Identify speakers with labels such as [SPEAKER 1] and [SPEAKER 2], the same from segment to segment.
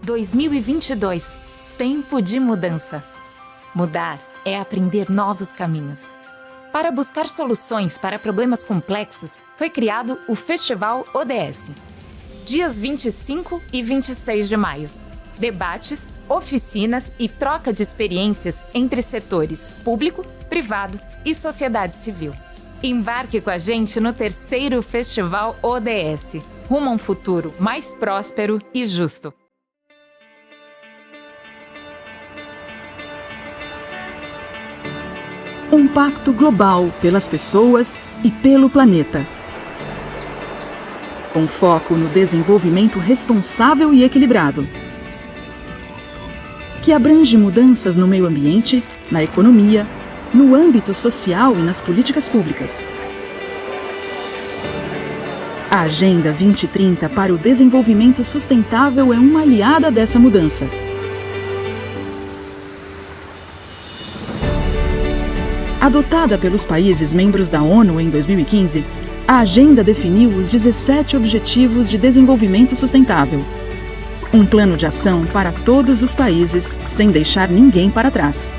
[SPEAKER 1] 2022. Tempo de mudança. Mudar é aprender novos caminhos. Para buscar soluções para problemas complexos, foi criado o Festival ODS. Dias 25 e 26 de maio. Debates, oficinas e troca de experiências entre setores público, privado e sociedade civil. Embarque com a gente no 3º Festival ODS, rumo a um futuro mais próspero e justo.
[SPEAKER 2] Um pacto global pelas pessoas e pelo planeta. Com foco no desenvolvimento responsável e equilibrado, que abrange mudanças no meio ambiente, na economia, no âmbito social e nas políticas públicas. A Agenda 2030 para o Desenvolvimento Sustentável é uma aliada dessa mudança. Adotada pelos países membros da ONU em 2015, a agenda definiu os 17 Objetivos de Desenvolvimento Sustentável. Um plano de ação para todos os países, sem deixar ninguém para trás.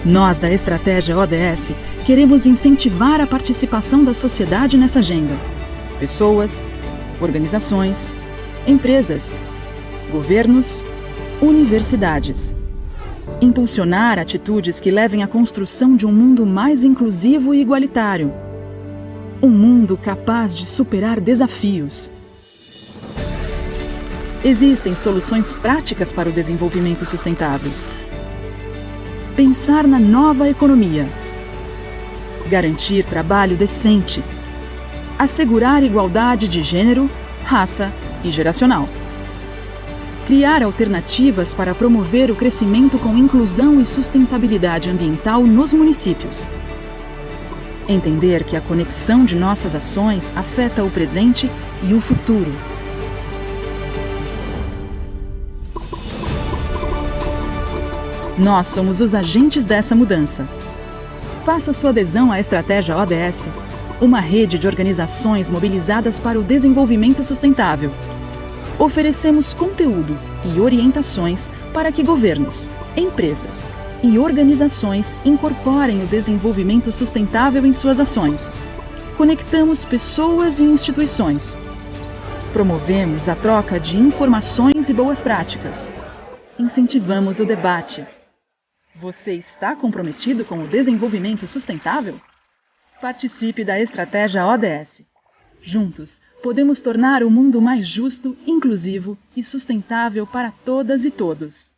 [SPEAKER 2] Nós, da Estratégia ODS, queremos incentivar a participação da sociedade nessa agenda. Pessoas, organizações, empresas, governos, universidades. Impulsionar atitudes que levem à construção de um mundo mais inclusivo e igualitário. Um mundo capaz de superar desafios. Existem soluções práticas para o desenvolvimento sustentável. Pensar na nova economia. Garantir trabalho decente. Assegurar igualdade de gênero, raça e geracional. Criar alternativas para promover o crescimento com inclusão e sustentabilidade ambiental nos municípios. Entender que a conexão de nossas ações afeta o presente e o futuro. Nós somos os agentes dessa mudança. Faça sua adesão à Estratégia ODS, uma rede de organizações mobilizadas para o desenvolvimento sustentável. Oferecemos conteúdo e orientações para que governos, empresas e organizações incorporem o desenvolvimento sustentável em suas ações. Conectamos pessoas e instituições. Promovemos a troca de informações e boas práticas. Incentivamos o debate. Você está comprometido com o desenvolvimento sustentável? Participe da Estratégia ODS. Juntos, podemos tornar o mundo mais justo, inclusivo e sustentável para todas e todos.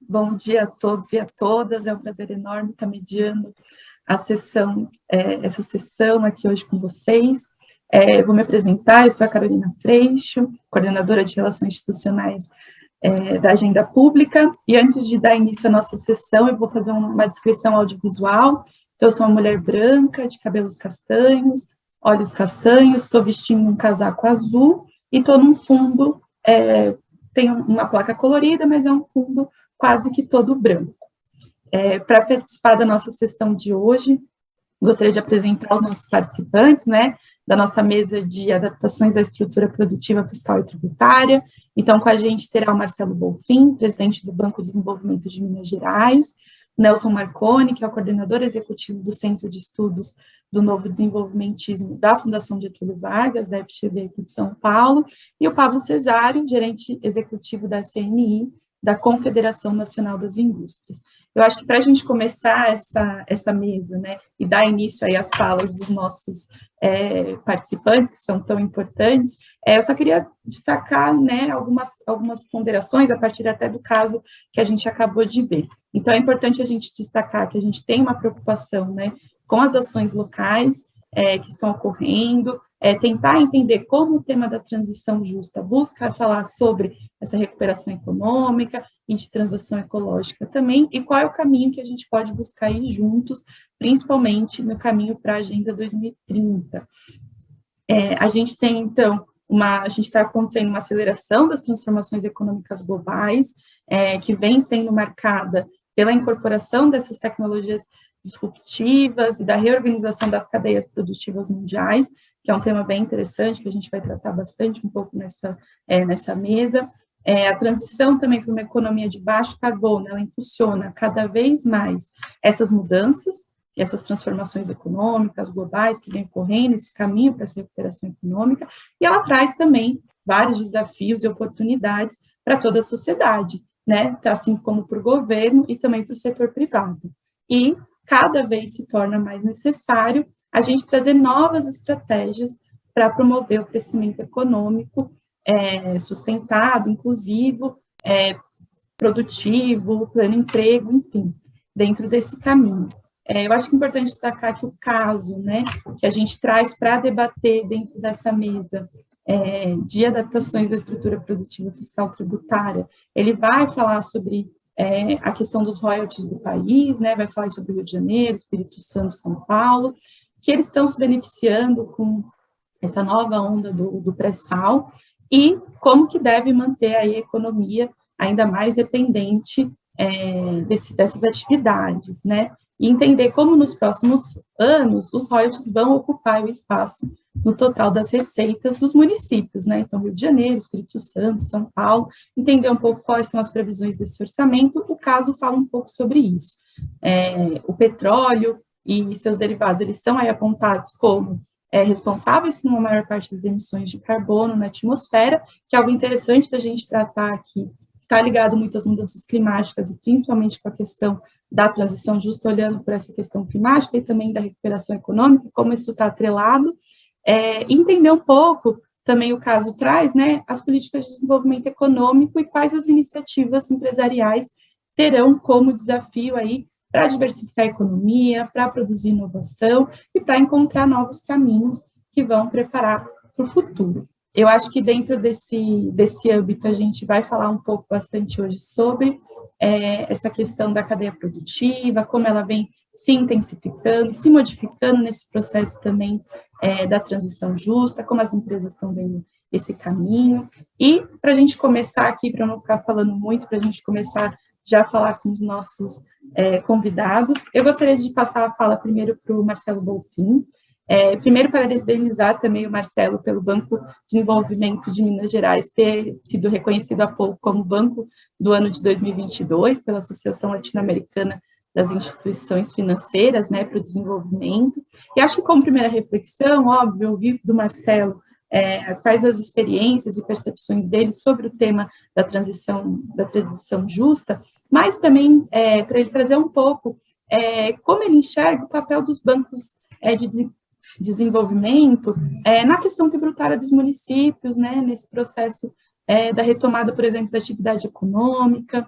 [SPEAKER 3] Bom dia a todos e a todas, é um prazer enorme estar mediando essa sessão aqui hoje com vocês. Vou me apresentar, eu sou a Carolina Freixo, coordenadora de Relações Institucionais da Agenda Pública, e antes de dar início à nossa sessão, eu vou fazer uma descrição audiovisual. Então, eu sou uma mulher branca, de cabelos castanhos, olhos castanhos, estou vestindo um casaco azul e estou num fundo... tem uma placa colorida, mas é um fundo quase que todo branco. Para participar da nossa sessão de hoje, gostaria de apresentar os nossos participantes, né? da nossa mesa de adaptações à estrutura produtiva fiscal e tributária. Então, com a gente terá o Marcelo Bolfin, presidente do Banco de Desenvolvimento de Minas Gerais, Nelson Marconi, que é o coordenador executivo do Centro de Estudos do Novo Desenvolvimentismo da Fundação Getúlio Vargas, da FGV aqui de São Paulo, e o Pablo Cesário, gerente executivo da CNI, da Confederação Nacional das Indústrias. Eu acho que para a gente começar essa mesa, né, e dar início aí às falas dos nossos participantes, que são tão importantes, eu só queria destacar, né, algumas ponderações a partir até do caso que a gente acabou de ver. Então, é importante a gente destacar que a gente tem uma preocupação, né, com as ações locais que estão ocorrendo, tentar entender como o tema da transição justa busca falar sobre essa recuperação econômica e de transição ecológica também, e qual é o caminho que a gente pode buscar ir juntos, principalmente no caminho para a Agenda 2030. A gente tem, então, a gente está acontecendo uma aceleração das transformações econômicas globais, que vem sendo marcada pela incorporação dessas tecnologias disruptivas e da reorganização das cadeias produtivas mundiais, que é um tema bem interessante, que a gente vai tratar bastante um pouco nessa mesa. A transição também para uma economia de baixo carbono, ela impulsiona cada vez mais essas mudanças, essas transformações econômicas globais que vêm ocorrendo, esse caminho para essa recuperação econômica, e ela traz também vários desafios e oportunidades para toda a sociedade, né? Assim como para o governo e também para o setor privado. E cada vez se torna mais necessário a gente trazer novas estratégias para promover o crescimento econômico sustentado, inclusivo, produtivo, pleno emprego, enfim, dentro desse caminho. Eu acho que é importante destacar que o caso, né, que a gente traz para debater dentro dessa mesa de adaptações à estrutura produtiva fiscal tributária, ele vai falar sobre a questão dos royalties do país, né, vai falar sobre o Rio de Janeiro, Espírito Santo, São Paulo, que eles estão se beneficiando com essa nova onda do pré-sal e como que deve manter aí a economia ainda mais dependente dessas atividades, né? E entender como nos próximos anos os royalties vão ocupar o espaço no total das receitas dos municípios, né? Então, Rio de Janeiro, Espírito Santo, São Paulo, entender um pouco quais são as previsões desse orçamento. O caso fala um pouco sobre isso. O petróleo e seus derivados, eles são aí apontados como responsáveis por uma maior parte das emissões de carbono na atmosfera, que é algo interessante da gente tratar aqui, está ligado muito às mudanças climáticas, e principalmente com a questão da transição justa, olhando para essa questão climática e também da recuperação econômica, como isso está atrelado, entender um pouco, também o caso traz, né, as políticas de desenvolvimento econômico e quais as iniciativas empresariais terão como desafio aí para diversificar a economia, para produzir inovação e para encontrar novos caminhos que vão preparar para o futuro. Eu acho que dentro desse âmbito a gente vai falar um pouco bastante hoje sobre essa questão da cadeia produtiva, como ela vem se intensificando, se modificando nesse processo também da transição justa, como as empresas estão vendo esse caminho. E para a gente começar aqui, para eu não ficar falando muito, para a gente começar já a falar com os nossos convidados, eu gostaria de passar a fala primeiro para o Marcelo Bolfin. Primeiro, parabenizar também o Marcelo pelo Banco de Desenvolvimento de Minas Gerais ter sido reconhecido há pouco como Banco do ano de 2022 pela Associação Latino-Americana das Instituições Financeiras, né, para o Desenvolvimento. E acho que, como primeira reflexão, óbvio, ouvir do Marcelo quais as experiências e percepções dele sobre o tema da transição justa, mas também para ele trazer um pouco como ele enxerga o papel dos bancos de desenvolvimento na questão tributária dos municípios, né, nesse processo da retomada, por exemplo, da atividade econômica,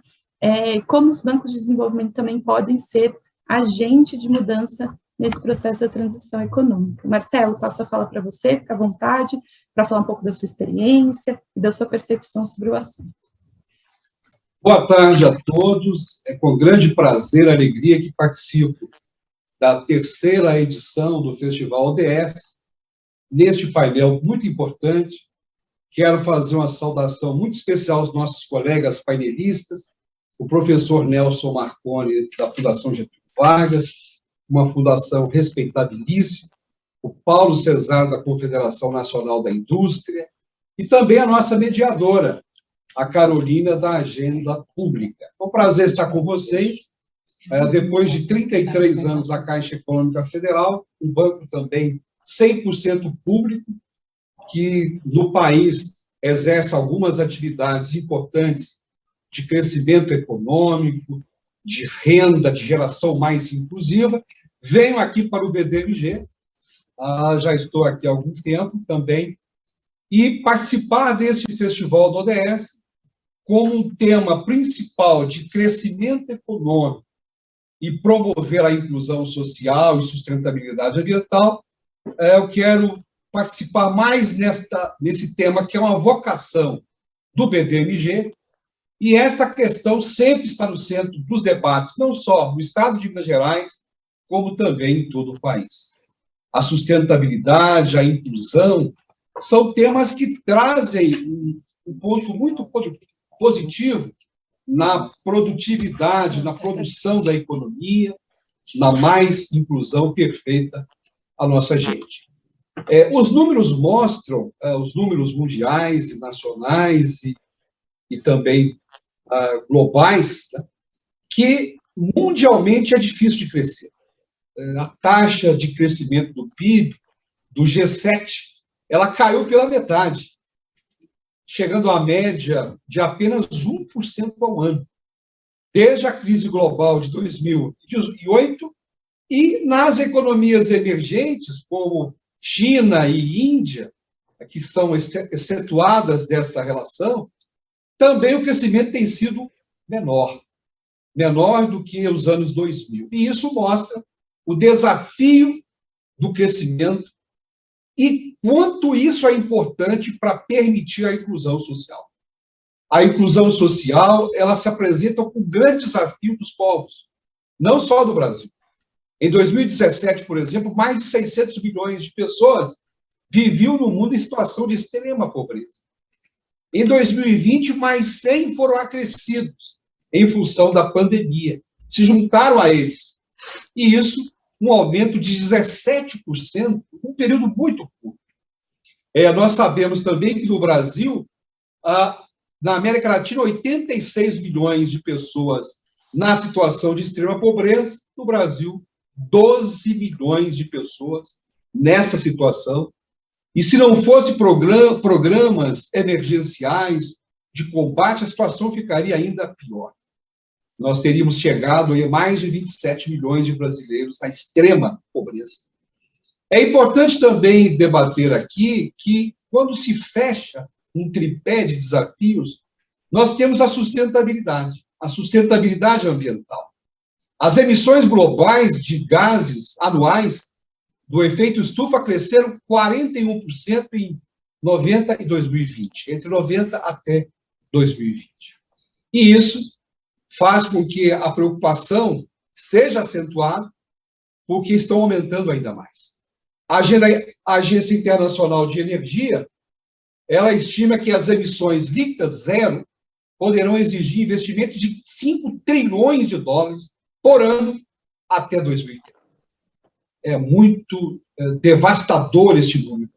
[SPEAKER 3] como os bancos de desenvolvimento também podem ser agentes de mudança nesse processo da transição econômica. Marcelo, passo a fala para você, fica à vontade para falar um pouco da sua experiência e da sua percepção sobre o assunto.
[SPEAKER 4] Boa tarde a todos, é com grande prazer e alegria que participo da terceira edição do Festival ODS. Neste painel muito importante, quero fazer uma saudação muito especial aos nossos colegas painelistas, o professor Nelson Marconi, da Fundação Getúlio Vargas, uma fundação respeitabilíssima, o Paulo Cesar, da Confederação Nacional da Indústria, e também a nossa mediadora, a Carolina, da Agenda Pública. É um prazer estar com vocês. Depois de 33 anos da Caixa Econômica Federal, um banco também 100% público, que no país exerce algumas atividades importantes de crescimento econômico, de renda, de geração mais inclusiva. Venho aqui para o BDMG, já estou aqui há algum tempo também, e participar desse festival do ODS como um tema principal de crescimento econômico e promover a inclusão social e sustentabilidade ambiental. Eu quero participar mais nesse tema, que é uma vocação do BDMG, e esta questão sempre está no centro dos debates, não só no estado de Minas Gerais, como também em todo o país. A sustentabilidade, a inclusão, são temas que trazem um ponto muito positivo na produtividade, na produção da economia, na mais inclusão perfeita à nossa gente. Os números mostram, os números mundiais e nacionais e também globais, né, que mundialmente é difícil de crescer. A taxa de crescimento do PIB, do G7, ela caiu pela metade, chegando à média de apenas 1% ao ano, desde a crise global de 2008, e nas economias emergentes, como China e Índia, que são excetuadas dessa relação, também o crescimento tem sido menor do que os anos 2000. E isso mostra o desafio do crescimento e quanto isso é importante para permitir a inclusão social. A inclusão social, ela se apresenta como um grande desafio dos povos, não só do Brasil. Em 2017, por exemplo, mais de 600 milhões de pessoas viviam no mundo em situação de extrema pobreza. Em 2020, mais 100 foram acrescidos em função da pandemia, se juntaram a eles. E isso, um aumento de 17%, um período muito curto. Nós sabemos também que no Brasil, na América Latina, 86 milhões de pessoas na situação de extrema pobreza, no Brasil, 12 milhões de pessoas nessa situação. E se não fosse programas emergenciais de combate, a situação ficaria ainda pior. Nós teríamos chegado a mais de 27 milhões de brasileiros na extrema pobreza. É importante também debater aqui que, quando se fecha um tripé de desafios, nós temos a sustentabilidade ambiental. As emissões globais de gases anuais do efeito estufa cresceram 41% em 90 e 2020, entre 90 até 2020. E isso faz com que a preocupação seja acentuada, porque estão aumentando ainda mais. A Agência Internacional de Energia, ela estima que as emissões líquidas zero poderão exigir investimento de 5 trilhões de dólares por ano até 2030. É muito devastador este número.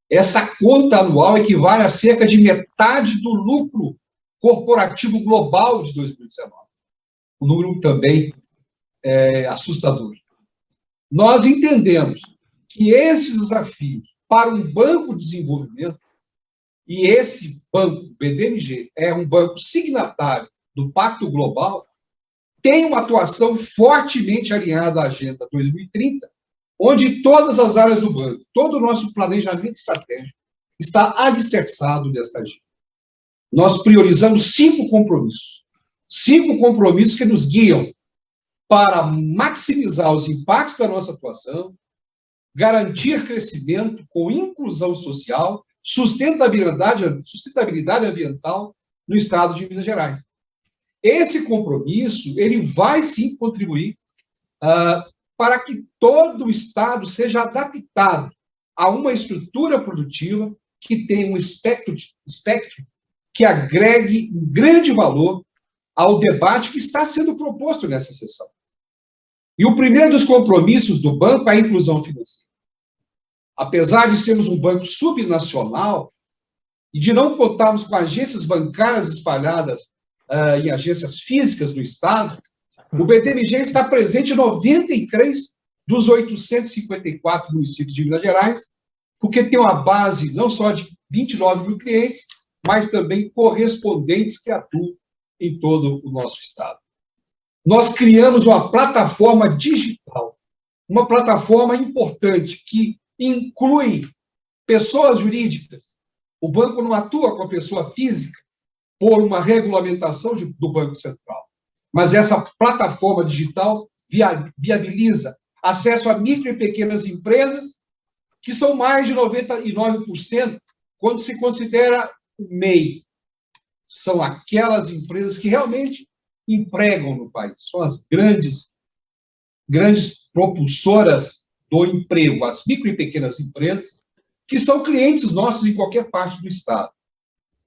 [SPEAKER 4] Essa conta anual equivale a cerca de metade do lucro corporativo global de 2019. O número também é assustador. Nós entendemos que esses desafios para um banco de desenvolvimento, e esse banco, BDMG, é um banco signatário do Pacto Global, tem uma atuação fortemente alinhada à Agenda 2030, onde todas as áreas do banco, todo o nosso planejamento estratégico está alicerçado nesta agenda. Nós priorizamos 5 compromissos que nos guiam para maximizar os impactos da nossa atuação, garantir crescimento com inclusão social, sustentabilidade ambiental no estado de Minas Gerais. Esse compromisso, ele vai sim contribuir para que todo o estado seja adaptado a uma estrutura produtiva que tenha um espectro que agregue um grande valor ao debate que está sendo proposto nessa sessão. E o primeiro dos compromissos do banco é a inclusão financeira. Apesar de sermos um banco subnacional e de não contarmos com agências bancárias espalhadas em agências físicas do Estado, o BDMG está presente em 93 dos 854 municípios de Minas Gerais, porque tem uma base não só de 29 mil clientes, mas também correspondentes que atuam em todo o nosso Estado. Nós criamos uma plataforma digital, uma plataforma importante que inclui pessoas jurídicas. O banco não atua com a pessoa física por uma regulamentação do Banco Central, mas essa plataforma digital viabiliza acesso a micro e pequenas empresas, que são mais de 99% quando se considera o MEI. São aquelas empresas que realmente empregam no país, são as grandes propulsoras do emprego, as micro e pequenas empresas, que são clientes nossos em qualquer parte do Estado.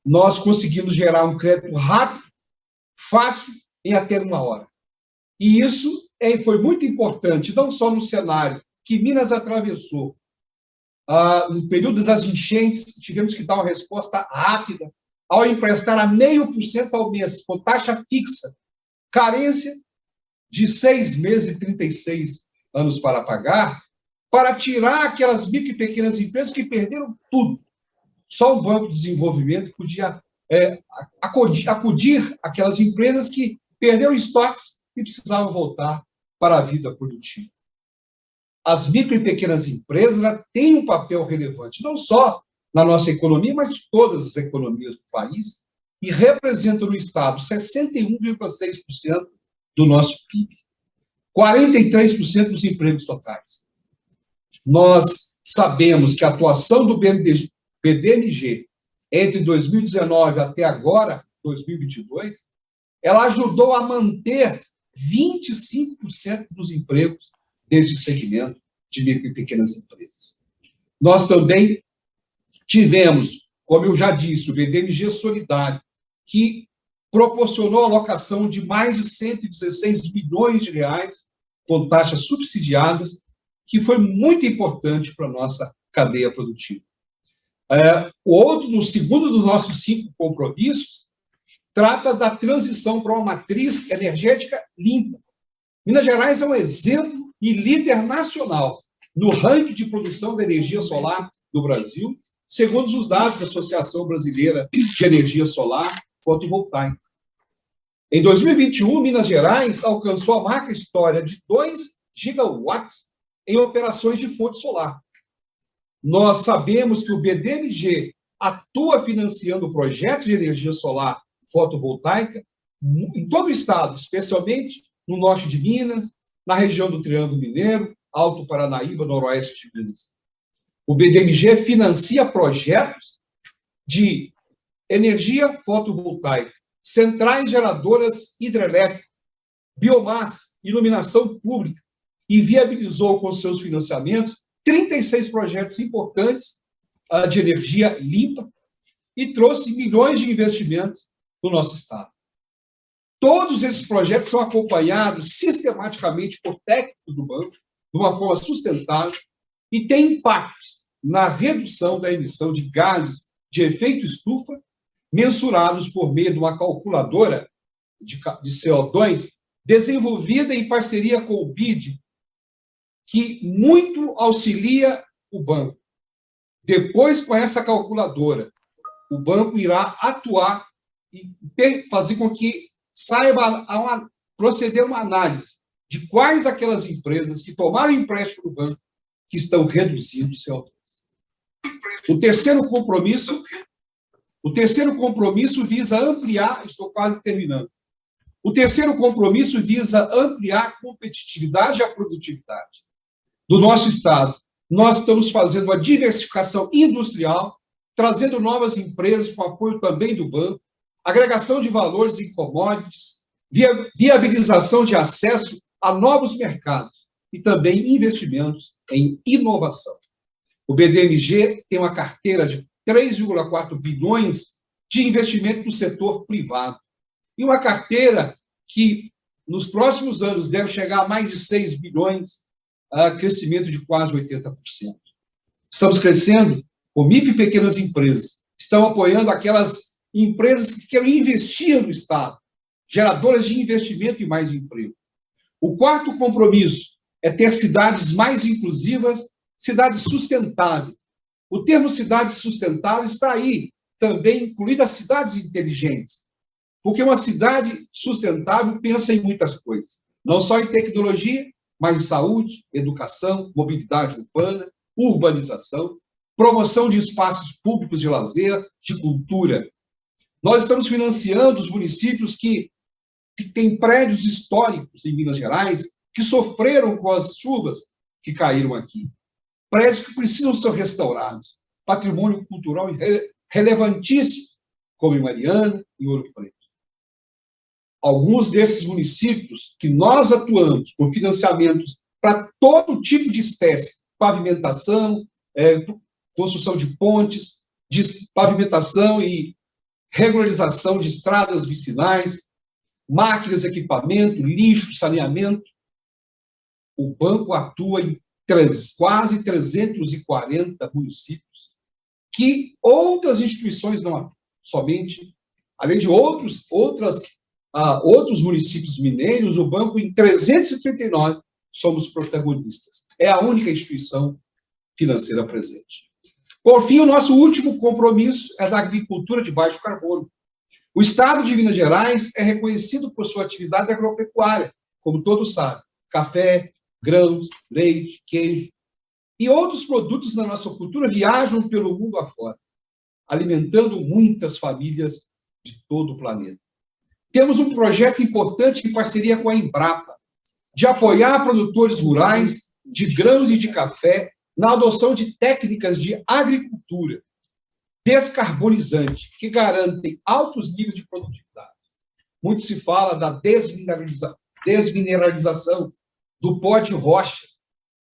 [SPEAKER 4] Nós conseguimos gerar um crédito rápido, fácil, em até 1 hora. E isso foi muito importante, não só no cenário que Minas atravessou, no período das enchentes, tivemos que dar uma resposta rápida ao emprestar a 0,5% ao mês, com taxa fixa, carência de 6 meses e 36 anos para pagar, para tirar aquelas micro e pequenas empresas que perderam tudo. Só um banco de desenvolvimento podia acudir aquelas empresas que perderam estoques e precisavam voltar para a vida produtiva. As micro e pequenas empresas têm um papel relevante, não só na nossa economia, mas de todas as economias do país, e representam no Estado 61,6% do nosso PIB, 43% dos empregos totais. Nós sabemos que a atuação do BDMG entre 2019 até agora, 2022, ela ajudou a manter 25% dos empregos deste segmento de micro e pequenas empresas. Nós também tivemos, como eu já disse, o BDMG Solidário, que proporcionou a alocação de mais de 116 bilhões de reais com taxas subsidiadas, que foi muito importante para a nossa cadeia produtiva. O segundo dos nossos 5 compromissos, trata da transição para uma matriz energética limpa. Minas Gerais é um exemplo e líder nacional no ranking de produção de energia solar do Brasil, segundo os dados da Associação Brasileira de Energia Solar Fotovoltaica. Em 2021, Minas Gerais alcançou a marca histórica de 2 gigawatts em operações de fonte solar. Nós sabemos que o BDMG atua financiando projetos de energia solar fotovoltaica em todo o estado, especialmente no norte de Minas, na região do Triângulo Mineiro, Alto Paranaíba, noroeste de Minas. O BDMG financia projetos de energia fotovoltaica, centrais geradoras hidrelétricas, biomassa, iluminação pública, e viabilizou com seus financiamentos 36 projetos importantes de energia limpa e trouxe milhões de investimentos no nosso estado. Todos esses projetos são acompanhados sistematicamente por técnicos do banco, de uma forma sustentável, e têm impactos na redução da emissão de gases de efeito estufa, mensurados por meio de uma calculadora de CO2 desenvolvida em parceria com o BID, que muito auxilia o banco. Depois, com essa calculadora, o banco irá atuar e fazer com que saiba proceder uma análise de quais aquelas empresas que tomaram empréstimo do banco que estão reduzindo o CO2. O terceiro compromisso visa ampliar, estou quase terminando. O terceiro compromisso visa ampliar a competitividade e a produtividade do nosso estado. Nós estamos fazendo a diversificação industrial, trazendo novas empresas com apoio também do banco, agregação de valores em commodities, viabilização de acesso a novos mercados e também investimentos em inovação. O BDMG tem uma carteira de 3,4 bilhões de investimento no setor privado e uma carteira que, nos próximos anos, deve chegar a mais de 6 bilhões, crescimento de quase 80%. Estamos crescendo com micro e pequenas empresas. Estão apoiando aquelas empresas que querem investir no Estado, geradoras de investimento e mais emprego. O quarto compromisso é ter cidades mais inclusivas, cidades sustentáveis. O termo cidade sustentável está aí, também incluída as cidades inteligentes. Porque uma cidade sustentável pensa em muitas coisas, não só em tecnologia, mas em saúde, educação, mobilidade urbana, urbanização, promoção de espaços públicos de lazer, de cultura. Nós estamos financiando os municípios que têm prédios históricos em Minas Gerais, que sofreram com as chuvas que caíram aqui. Prédios que precisam ser restaurados. Patrimônio cultural relevantíssimo, como em Mariana e Ouro Preto. Alguns desses municípios que nós atuamos com financiamentos para todo tipo de espécie, pavimentação, construção de pontes, de pavimentação e regularização de estradas vicinais, máquinas, equipamento, lixo, saneamento. O banco atua em quase 340 municípios que outras instituições não atuam, somente, além de outros municípios mineiros, o banco em 339 somos protagonistas. É a única instituição financeira presente. Por fim, o nosso último compromisso é da agricultura de baixo carbono. O Estado de Minas Gerais é reconhecido por sua atividade agropecuária, como todos sabem, café, grãos, leite, queijo e outros produtos da nossa cultura viajam pelo mundo afora, alimentando muitas famílias de todo o planeta. Temos um projeto importante em parceria com a Embrapa, de apoiar produtores rurais de grãos e de café na adoção de técnicas de agricultura descarbonizante, que garantem altos níveis de produtividade. Muito se fala da desmineralização do pó de rocha,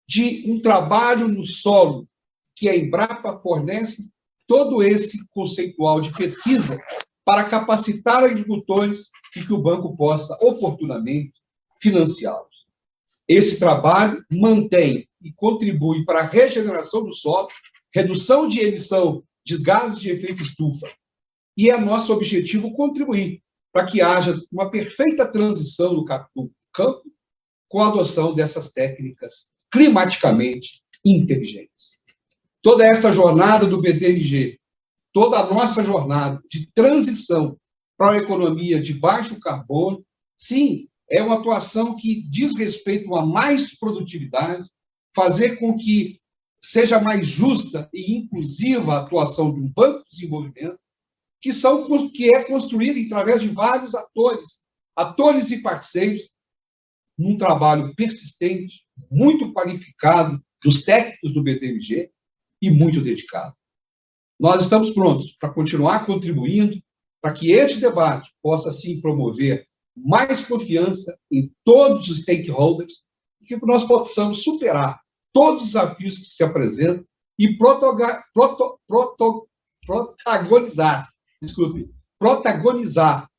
[SPEAKER 4] de um trabalho no solo, que a Embrapa fornece todo esse conceitual de pesquisa para capacitar agricultores e que o banco possa, oportunamente, financiá-los. Esse trabalho mantém e contribui para a regeneração do solo, redução de emissão de gases de efeito estufa. E é nosso objetivo contribuir para que haja uma perfeita transição no campo com a adoção dessas técnicas climaticamente inteligentes. Toda essa jornada do BDMG, toda a nossa jornada de transição para uma economia de baixo carbono, sim, é uma atuação que diz respeito a mais produtividade, fazer com que seja mais justa e inclusiva a atuação de um banco de desenvolvimento, que é construído através de vários atores e parceiros, num trabalho persistente, muito qualificado dos técnicos do BTMG e muito dedicado. Nós estamos prontos para continuar contribuindo para que este debate possa, sim, promover mais confiança em todos os stakeholders e que nós possamos superar todos os desafios que se apresentam e protagonizar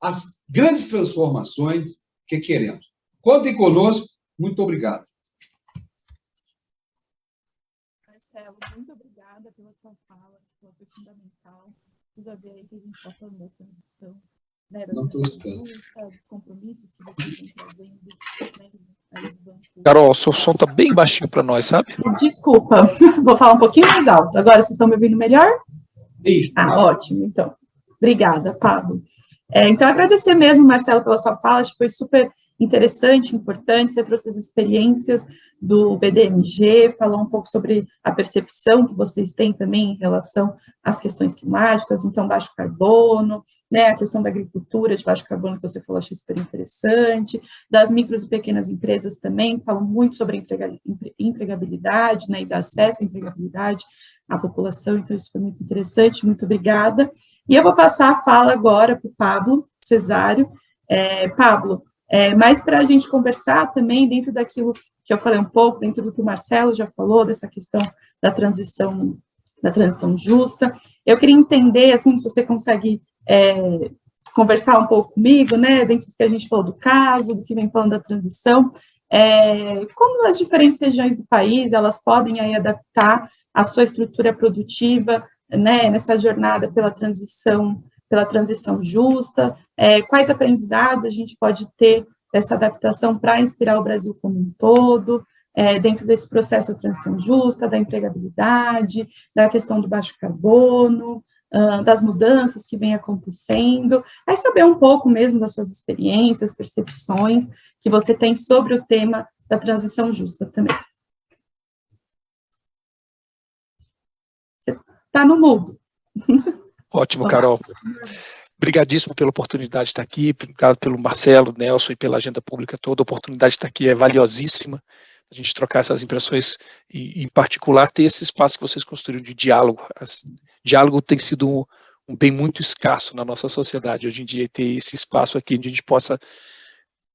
[SPEAKER 4] as grandes transformações que queremos. Contem conosco. Muito obrigado.
[SPEAKER 3] Marcelo, muito obrigada pela sua fala, que foi fundamental. Tudo a ver aí que a gente está falando da transição, né, dos compromissos que vocês estão trazendo, né, aí do banco.
[SPEAKER 5] Carol, seu som está bem baixinho para nós, sabe?
[SPEAKER 3] Desculpa, vou falar um pouquinho mais alto. Agora, vocês estão me ouvindo melhor?
[SPEAKER 4] Isso.
[SPEAKER 3] Ótimo, então. Obrigada, Pablo. Então, agradecer mesmo, Marcelo, pela sua fala, acho que foi super interessante, importante, você trouxe as experiências do BDMG, falou um pouco sobre a percepção que vocês têm também em relação às questões climáticas, então baixo carbono, né, a questão da agricultura de baixo carbono que você falou, achei super interessante, das micros e pequenas empresas também, falam muito sobre empregabilidade, né, e dar acesso à empregabilidade à população, então isso foi muito interessante, muito obrigada. E eu vou passar a fala agora para o Pablo Cesário. Pablo, mas para a gente conversar também dentro daquilo que eu falei um pouco, dentro do que o Marcelo já falou, dessa questão da transição justa, eu queria entender, assim, se você consegue conversar um pouco comigo, né, dentro do que a gente falou do caso, do que vem falando da transição, como as diferentes regiões do país, elas podem aí adaptar a sua estrutura produtiva, né, nessa jornada pela transição justa, quais aprendizados a gente pode ter dessa adaptação para inspirar o Brasil como um todo, dentro desse processo da transição justa, da empregabilidade, da questão do baixo carbono, das mudanças que vem acontecendo, aí saber um pouco mesmo das suas experiências, percepções que você tem sobre o tema da transição justa também. Você está no mudo.
[SPEAKER 5] Ótimo, Carol. Obrigadíssimo pela oportunidade de estar aqui, obrigado pelo Marcelo, Nelson e pela agenda pública toda. A oportunidade de estar aqui é valiosíssima, a gente trocar essas impressões e, em particular, ter esse espaço que vocês construíram de diálogo. Diálogo tem sido um bem muito escasso na nossa sociedade hoje em dia, ter esse espaço aqui onde a gente possa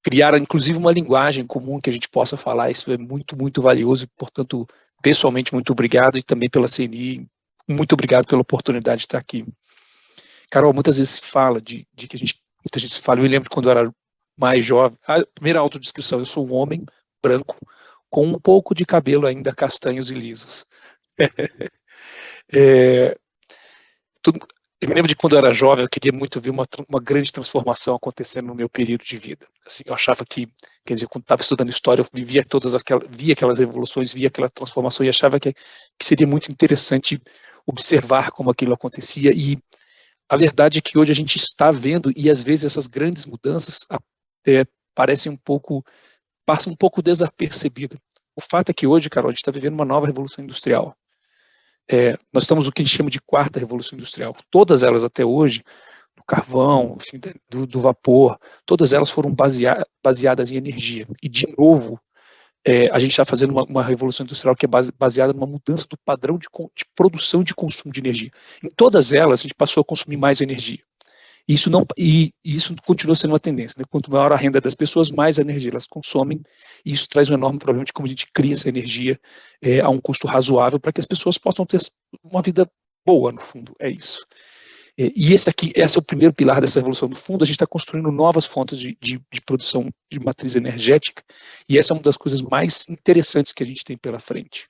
[SPEAKER 5] criar, inclusive, uma linguagem comum que a gente possa falar. Isso é muito, muito valioso, e, portanto, pessoalmente, muito obrigado, e também pela CNI, muito obrigado pela oportunidade de estar aqui. Carol, muitas vezes se fala de que muita gente se fala, eu me lembro quando eu era mais jovem, a primeira autodescrição, eu sou um homem branco, com um pouco de cabelo ainda castanhos e lisos. Eu me lembro de quando eu era jovem, eu queria muito ver uma grande transformação acontecendo no meu período de vida. Assim, eu achava que, quer dizer, quando estava estudando história, eu via aquelas revoluções, via aquela transformação, e achava que seria muito interessante observar como aquilo acontecia, e a verdade é que hoje a gente está vendo, e às vezes essas grandes mudanças passam um pouco desapercebidas. O fato é que hoje, Carol, a gente está vivendo uma nova revolução industrial. Nós estamos no que a gente chama de quarta revolução industrial. Todas elas até hoje, do carvão, enfim, do vapor, todas elas foram baseadas em energia. E, de novo, a gente está fazendo uma revolução industrial que é baseada numa mudança do padrão de produção e de consumo de energia. Em todas elas, a gente passou a consumir mais energia. E isso continua sendo uma tendência, né? Quanto maior a renda das pessoas, mais energia elas consomem, e isso traz um enorme problema de como a gente cria essa energia a um custo razoável para que as pessoas possam ter uma vida boa, no fundo, é isso. E esse é o primeiro pilar dessa revolução. No fundo, a gente está construindo novas fontes de produção de matriz energética, e essa é uma das coisas mais interessantes que a gente tem pela frente.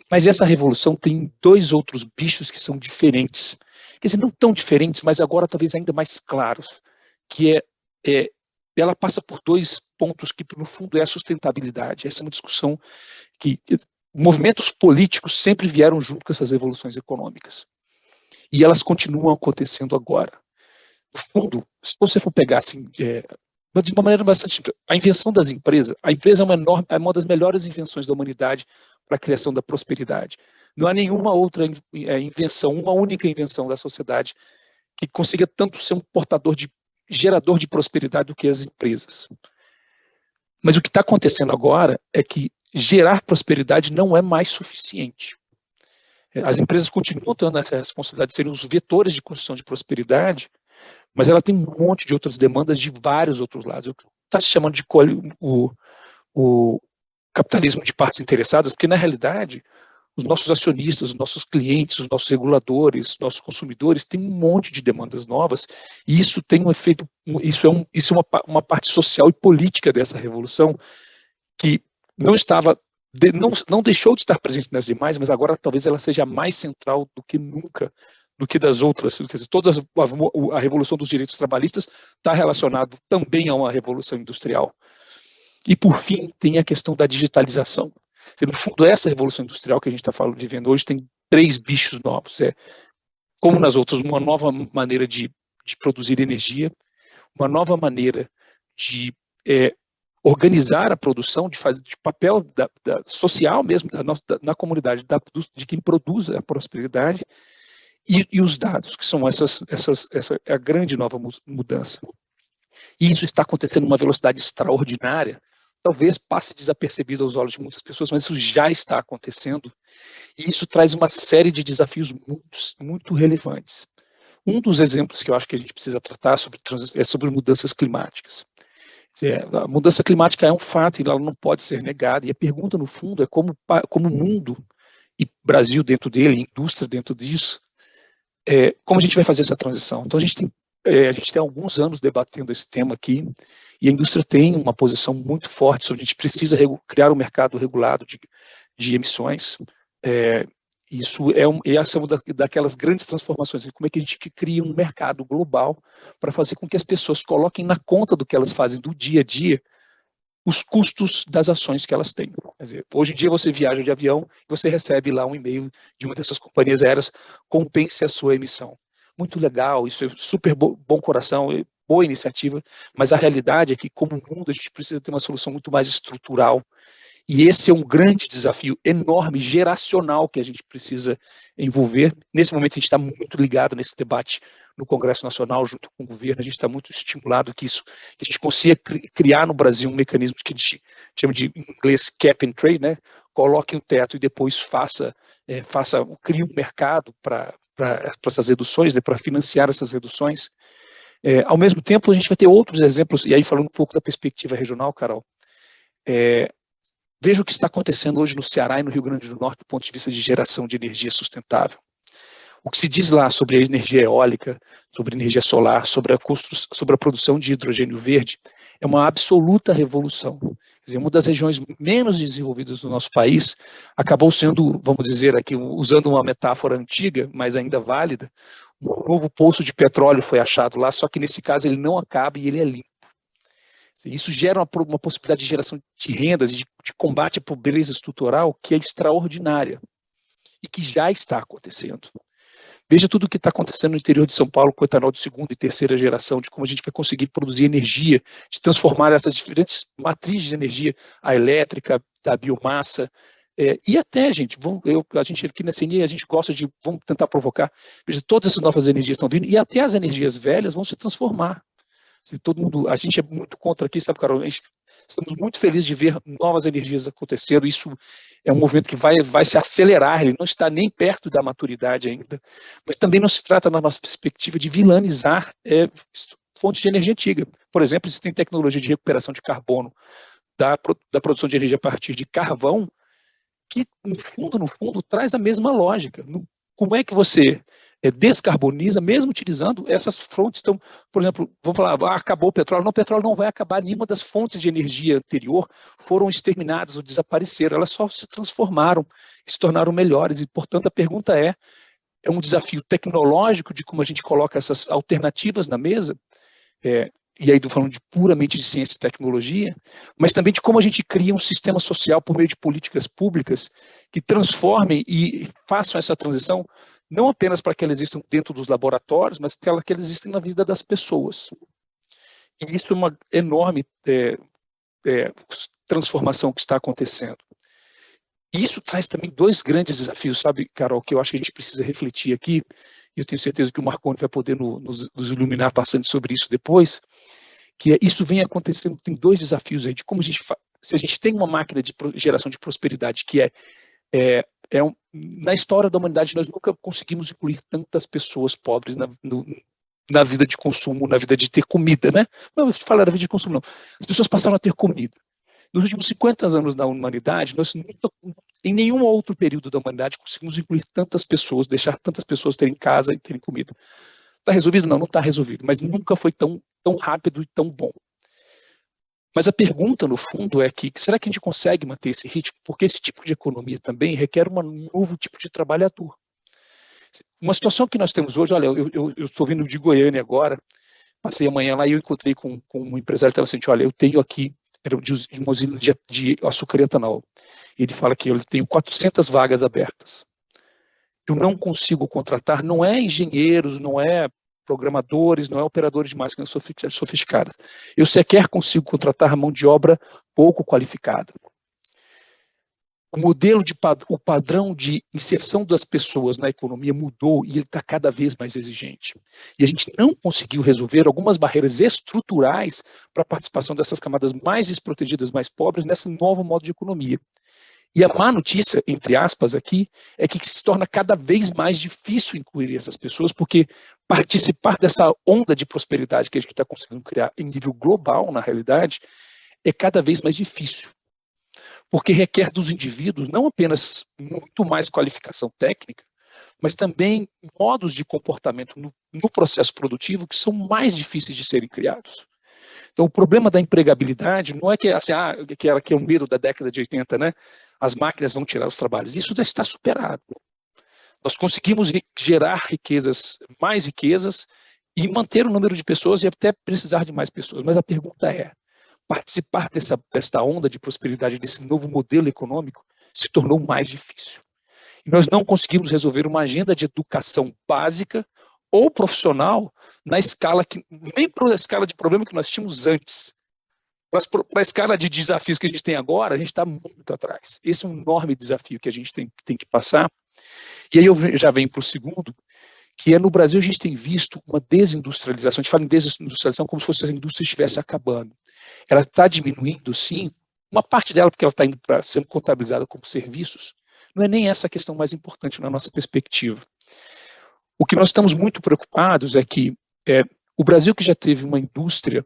[SPEAKER 5] Mas essa revolução tem dois outros bichos que são diferentes. Quer dizer, não tão diferentes, mas agora talvez ainda mais claros, que ela passa por dois pontos que, no fundo, é a sustentabilidade. Essa é uma discussão que movimentos políticos sempre vieram junto com essas revoluções econômicas. E elas continuam acontecendo agora. No fundo, se você for pegar assim, de uma maneira bastante... A invenção das empresas, a empresa é uma das melhores invenções da humanidade para a criação da prosperidade. Não há nenhuma outra invenção, uma única invenção da sociedade que consiga tanto ser um gerador de prosperidade do que as empresas. Mas o que está acontecendo agora é que gerar prosperidade não é mais suficiente. As empresas continuam tendo essa responsabilidade de serem os vetores de construção de prosperidade, mas ela tem um monte de outras demandas de vários outros lados. Está se chamando de o capitalismo de partes interessadas, porque, na realidade, os nossos acionistas, os nossos clientes, os nossos reguladores, os nossos consumidores têm um monte de demandas novas, e isso tem um efeito, isso é uma parte social e política dessa revolução que não deixou de estar presente nas demais, mas agora talvez ela seja mais central do que nunca, do que das outras. Quer dizer, a revolução dos direitos trabalhistas está relacionada também a uma revolução industrial. E, por fim, tem a questão da digitalização. No fundo, essa revolução industrial que a gente está vivendo hoje tem três bichos novos. Como nas outras, uma nova maneira de produzir energia, uma nova maneira de organizar a produção, de papel social mesmo, na comunidade, de quem produz a prosperidade, e os dados, que são essa é a grande nova mudança. E isso está acontecendo numa velocidade extraordinária, talvez passe desapercebido aos olhos de muitas pessoas, mas isso já está acontecendo, e isso traz uma série de desafios muito, muito relevantes. Um dos exemplos que eu acho que a gente precisa tratar é sobre mudanças climáticas. A mudança climática é um fato e ela não pode ser negada, e a pergunta, no fundo, é como o mundo, e Brasil dentro dele, indústria dentro disso, como a gente vai fazer essa transição. Então, a gente tem alguns anos debatendo esse tema aqui, e a indústria tem uma posição muito forte sobre a gente precisa criar um mercado regulado de emissões, Essa é uma daquelas grandes transformações. Como é que a gente cria um mercado global para fazer com que as pessoas coloquem na conta do que elas fazem do dia a dia os custos das ações que elas têm. Quer dizer, hoje em dia você viaja de avião e você recebe lá um e-mail de uma dessas companhias aéreas, compense a sua emissão. Muito legal, isso é super bom coração, boa iniciativa, mas a realidade é que, como mundo, a gente precisa ter uma solução muito mais estrutural. E esse é um grande desafio enorme, geracional, que a gente precisa envolver. Nesse momento, a gente está muito ligado nesse debate no Congresso Nacional, junto com o governo. A gente está muito estimulado que a gente consiga criar no Brasil um mecanismo que a gente chama de, em inglês, cap and trade, né? Coloque um teto e depois crie um mercado para essas reduções, né? Para financiar essas reduções. Ao mesmo tempo, a gente vai ter outros exemplos, e aí falando um pouco da perspectiva regional, Carol, veja o que está acontecendo hoje no Ceará e no Rio Grande do Norte do ponto de vista de geração de energia sustentável. O que se diz lá sobre a energia eólica, sobre a energia solar, sobre a produção de hidrogênio verde, é uma absoluta revolução. Quer dizer, uma das regiões menos desenvolvidas do nosso país acabou sendo, vamos dizer aqui, usando uma metáfora antiga, mas ainda válida, um novo poço de petróleo foi achado lá, só que nesse caso ele não acaba e ele é limpo. Isso gera uma possibilidade de geração de rendas, de combate à pobreza estrutural que é extraordinária e que já está acontecendo. Veja tudo o que está acontecendo no interior de São Paulo com o etanol de segunda e terceira geração, de como a gente vai conseguir produzir energia, de transformar essas diferentes matrizes de energia, a elétrica, da biomassa, e até, gente, a gente aqui na CNI, a gente gosta de, vamos tentar provocar, veja, todas essas novas energias estão vindo, e até as energias velhas vão se transformar. Todo mundo, a gente é muito contra aqui, sabe, Carol? Estamos muito felizes de ver novas energias acontecendo. Isso é um movimento que vai se acelerar, ele não está nem perto da maturidade ainda, mas também não se trata, na nossa perspectiva, de vilanizar fontes de energia antiga. Por exemplo, existem tecnologia de recuperação de carbono da produção de energia a partir de carvão, que, no fundo, traz a mesma lógica. Como é que você descarboniza, mesmo utilizando essas fontes? Então, por exemplo, vamos falar, acabou o petróleo. Não, o petróleo não vai acabar, nenhuma das fontes de energia anterior foram exterminadas ou desapareceram, elas só se transformaram e se tornaram melhores, e, portanto, a pergunta é um desafio tecnológico de como a gente coloca essas alternativas na mesa, e aí estou falando puramente de ciência e tecnologia, mas também de como a gente cria um sistema social por meio de políticas públicas que transformem e façam essa transição, não apenas para que elas existam dentro dos laboratórios, mas para que elas existam na vida das pessoas. E isso é uma enorme transformação que está acontecendo. E isso traz também dois grandes desafios, sabe, Carol, que eu acho que a gente precisa refletir aqui, e eu tenho certeza que o Marconi vai poder nos iluminar bastante sobre isso depois, que isso vem acontecendo, tem dois desafios aí, de como a gente faz. Se a gente tem uma máquina de geração de prosperidade que na história da humanidade, nós nunca conseguimos incluir tantas pessoas pobres na vida de consumo, na vida de ter comida, né? Não, eu falar da vida de consumo, não. As pessoas passaram a ter comida. Nos últimos 50 anos da humanidade, nós nunca, em nenhum outro período da humanidade, conseguimos incluir tantas pessoas, deixar tantas pessoas terem casa e terem comida. Está resolvido? Não, não está resolvido, mas nunca foi tão rápido e tão bom. Mas a pergunta, no fundo, é que será que a gente consegue manter esse ritmo? Porque esse tipo de economia também requer um novo tipo de trabalhador. Uma situação que nós temos hoje, olha, eu estou vindo de Goiânia agora, passei amanhã lá e eu encontrei com um empresário que estava assim, olha, eu tenho aqui, era de uma usina de açúcar e etanol. Ele fala que eu tenho 400 vagas abertas. Eu não consigo contratar, não é engenheiros, não é programadores, não é operadores de máquinas sofisticadas. Eu sequer consigo contratar mão de obra pouco qualificada. O padrão de inserção das pessoas na economia mudou e ele está cada vez mais exigente. E a gente não conseguiu resolver algumas barreiras estruturais para a participação dessas camadas mais desprotegidas, mais pobres, nesse novo modo de economia. E a má notícia, entre aspas, aqui, é que se torna cada vez mais difícil incluir essas pessoas, porque participar dessa onda de prosperidade que a gente está conseguindo criar em nível global, na realidade, é cada vez mais difícil. Porque requer dos indivíduos não apenas muito mais qualificação técnica, mas também modos de comportamento no processo produtivo que são mais difíceis de serem criados. Então, o problema da empregabilidade não é que, assim, que é o medo da década de 80, né? As máquinas vão tirar os trabalhos. Isso já está superado. Nós conseguimos gerar riquezas, mais riquezas, e manter o número de pessoas e até precisar de mais pessoas. Mas a pergunta é, participar desta onda de prosperidade, desse novo modelo econômico, se tornou mais difícil. E nós não conseguimos resolver uma agenda de educação básica ou profissional na escala nem para a escala de problema que nós tínhamos antes. Para a escala de desafios que a gente tem agora, a gente está muito atrás. Esse é um enorme desafio que a gente tem que passar. E aí eu já venho para o segundo, que é no Brasil a gente tem visto uma desindustrialização. A gente fala em desindustrialização como se fosse a indústria estivesse acabando. Ela está diminuindo, sim, uma parte dela porque ela está indo para sendo contabilizada como serviços. Não é nem essa a questão mais importante na nossa perspectiva. O que nós estamos muito preocupados é que o Brasil, que já teve uma indústria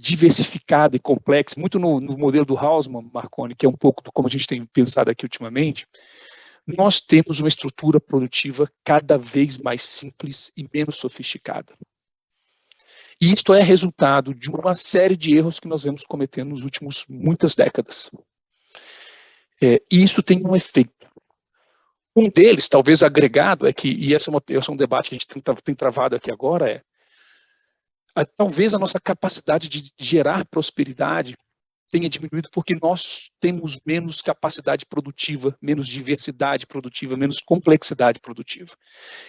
[SPEAKER 5] diversificada e complexa, muito no modelo do Hausmann, Marconi, que é um pouco do como a gente tem pensado aqui ultimamente, nós temos uma estrutura produtiva cada vez mais simples e menos sofisticada. E isto é resultado de uma série de erros que nós vemos cometendo nos últimos muitas décadas. E isso tem um efeito. Um deles, talvez agregado, e esse é um debate que a gente tem travado aqui agora, talvez a nossa capacidade de gerar prosperidade tenha diminuído porque nós temos menos capacidade produtiva, menos diversidade produtiva, menos complexidade produtiva.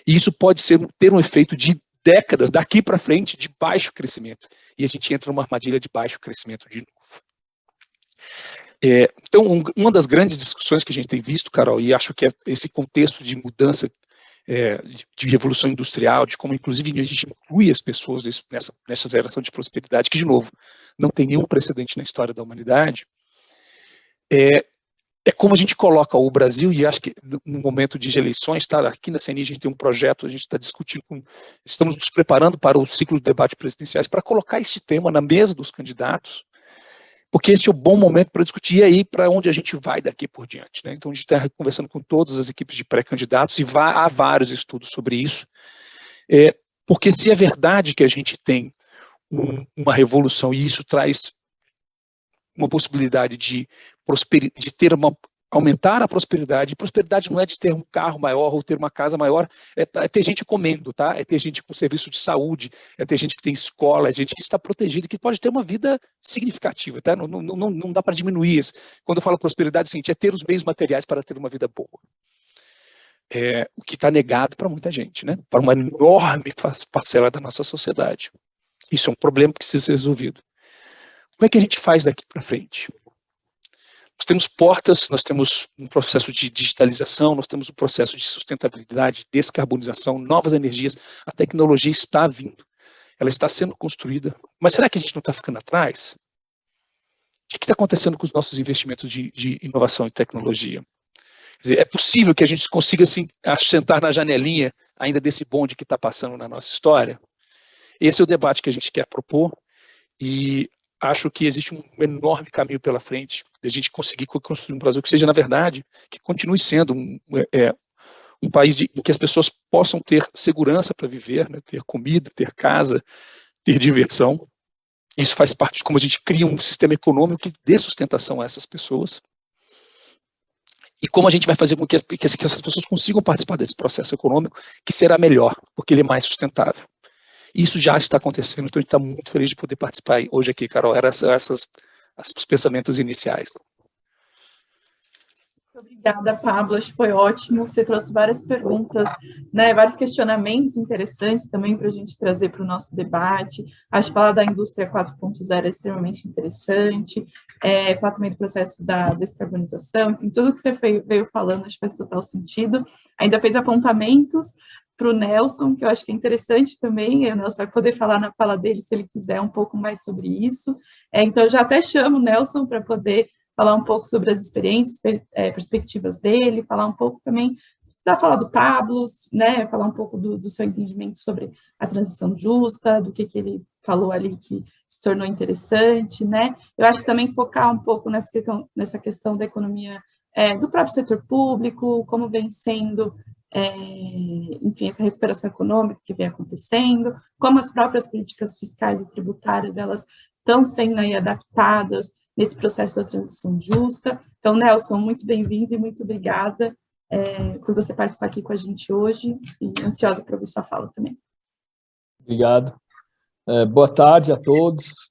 [SPEAKER 5] E isso pode ter um efeito de décadas, daqui para frente, de baixo crescimento. E a gente entra numa armadilha de baixo crescimento de novo. Então, uma das grandes discussões que a gente tem visto, Carol, e acho que é esse contexto de mudança de revolução industrial, de como, inclusive, a gente inclui as pessoas nessa geração de prosperidade, que, de novo, não tem nenhum precedente na história da humanidade, é como a gente coloca o Brasil, e acho que no momento de eleições, aqui na CNI a gente tem um projeto, a gente está discutindo, estamos nos preparando para o ciclo de debate presidenciais, para colocar esse tema na mesa dos candidatos, porque esse é o bom momento para discutir, e aí para onde a gente vai daqui por diante, né? Então a gente está conversando com todas as equipes de pré-candidatos, e há vários estudos sobre isso, porque se é verdade que a gente tem uma revolução, e isso traz uma possibilidade de aumentar a prosperidade. E prosperidade não é de ter um carro maior ou ter uma casa maior, é ter gente comendo, tá? É ter gente com serviço de saúde, é ter gente que tem escola, é gente que está protegida, que pode ter uma vida significativa, tá? Não dá para diminuir isso. Quando eu falo prosperidade, sim, é ter os bens materiais para ter uma vida boa. O que está negado para muita gente, né? Para uma enorme parcela da nossa sociedade. Isso é um problema que precisa ser resolvido. Como é que a gente faz daqui para frente? Nós temos portas, nós temos um processo de digitalização, nós temos um processo de sustentabilidade, descarbonização, novas energias. A tecnologia está vindo, ela está sendo construída. Mas será que a gente não está ficando atrás? O que está acontecendo com os nossos investimentos de inovação e tecnologia? Quer dizer, é possível que a gente consiga assim, sentar na janelinha ainda desse bonde que está passando na nossa história? Esse é o debate que a gente quer propor, e acho que existe um enorme caminho pela frente de a gente conseguir construir um Brasil que seja, na verdade, que continue sendo um país em que as pessoas possam ter segurança para viver, né, ter comida, ter casa, ter diversão. Isso faz parte de como a gente cria um sistema econômico que dê sustentação a essas pessoas. E como a gente vai fazer com que essas pessoas consigam participar desse processo econômico, que será melhor, porque ele é mais sustentável. Isso já está acontecendo, então a gente está muito feliz de poder participar hoje aqui, Carol. Eram os pensamentos iniciais.
[SPEAKER 3] Obrigada, Pablo, acho que foi ótimo, você trouxe várias perguntas, né, vários questionamentos interessantes também para a gente trazer para o nosso debate. Acho que falar da indústria 4.0 é extremamente interessante, falar também do processo da descarbonização, enfim, tudo que você veio falando acho que faz total sentido. Ainda fez apontamentos para o Nelson, que eu acho que é interessante também, o Nelson vai poder falar na fala dele, se ele quiser, um pouco mais sobre isso. Então, eu já até chamo o Nelson para poder falar um pouco sobre as experiências, perspectivas dele, falar um pouco também da fala do Pablo, né, falar um pouco do seu entendimento sobre a transição justa, do que ele falou ali que se tornou interessante, né. Eu acho que também focar um pouco nessa questão da economia do próprio setor público, como vem sendo enfim, essa recuperação econômica que vem acontecendo, como as próprias políticas fiscais e tributárias, elas estão sendo aí adaptadas nesse processo da transição justa. Então, Nelson, muito bem-vindo e muito obrigada por você participar aqui com a gente hoje, e ansiosa para ouvir sua fala também.
[SPEAKER 6] Obrigado. Boa tarde a todos.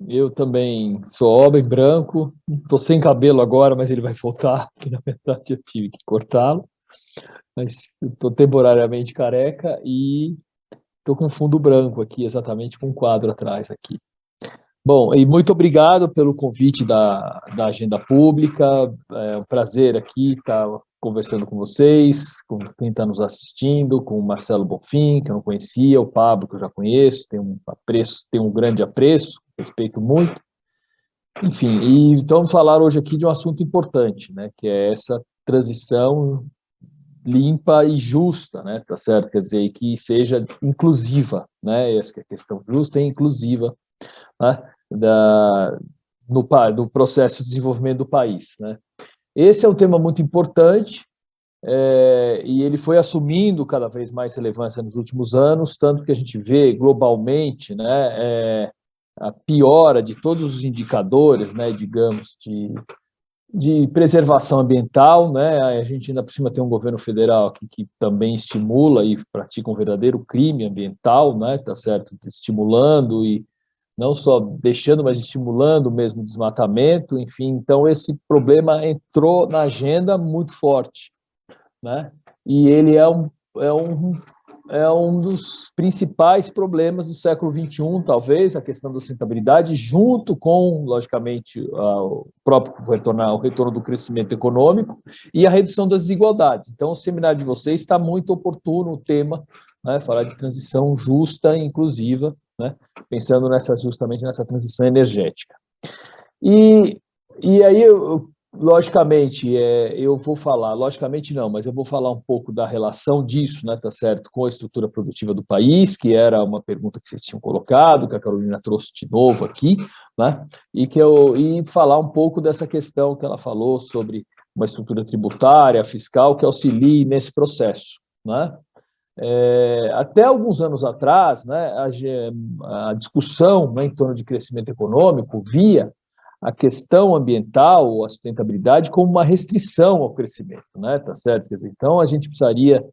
[SPEAKER 6] Eu também sou homem branco, estou sem cabelo agora, mas ele vai voltar, porque na verdade eu tive que cortá-lo, mas estou temporariamente careca e estou com fundo branco aqui, exatamente com um quadro atrás aqui. Bom, e muito obrigado pelo convite da Agenda Pública, é um prazer aqui estar conversando com vocês, com quem está nos assistindo, com o Marcelo Bonfim, que eu não conhecia, o Pablo, que eu já conheço, tenho um grande apreço, respeito muito. Enfim, e vamos falar hoje aqui de um assunto importante, né, que é essa transição limpa e justa, né, tá certo? Quer dizer, que seja inclusiva, né, essa que é a questão, justa e inclusiva, né, no processo de desenvolvimento do país, né. Esse é um tema muito importante, e ele foi assumindo cada vez mais relevância nos últimos anos, tanto que a gente vê globalmente, né, a piora de todos os indicadores, né, digamos, de preservação ambiental, né, a gente ainda por cima tem um governo federal que também estimula e pratica um verdadeiro crime ambiental, né, tá certo, estimulando e não só deixando, mas estimulando mesmo o desmatamento, enfim, então esse problema entrou na agenda muito forte, né, e ele é um dos principais problemas do século XXI, talvez, a questão da sustentabilidade, junto com, logicamente, o retorno do crescimento econômico e a redução das desigualdades. Então, o seminário de vocês está muito oportuno, o tema, né, falar de transição justa e inclusiva, né, pensando justamente nessa transição energética. E aí, logicamente, eu vou falar, logicamente não, mas eu vou falar um pouco da relação disso, né, tá certo, com a estrutura produtiva do país, que era uma pergunta que vocês tinham colocado, que a Carolina trouxe de novo aqui, né, e falar um pouco dessa questão que ela falou sobre uma estrutura tributária, fiscal, que auxilie nesse processo, né. Até alguns anos atrás, né, a discussão, né, em torno de crescimento econômico via a questão ambiental, a sustentabilidade, como uma restrição ao crescimento, né, tá certo? Quer dizer, então, a gente precisaria,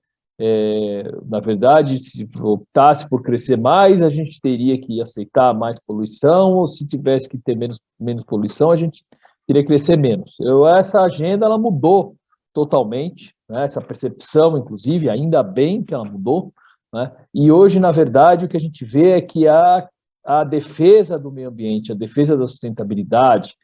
[SPEAKER 6] na verdade, se optasse por crescer mais, a gente teria que aceitar mais poluição, ou se tivesse que ter menos poluição, a gente teria que crescer menos. Essa agenda, ela mudou totalmente, né, essa percepção, inclusive, ainda bem que ela mudou, né, e hoje, na verdade, o que a gente vê é que a defesa do meio ambiente, a defesa da sustentabilidade,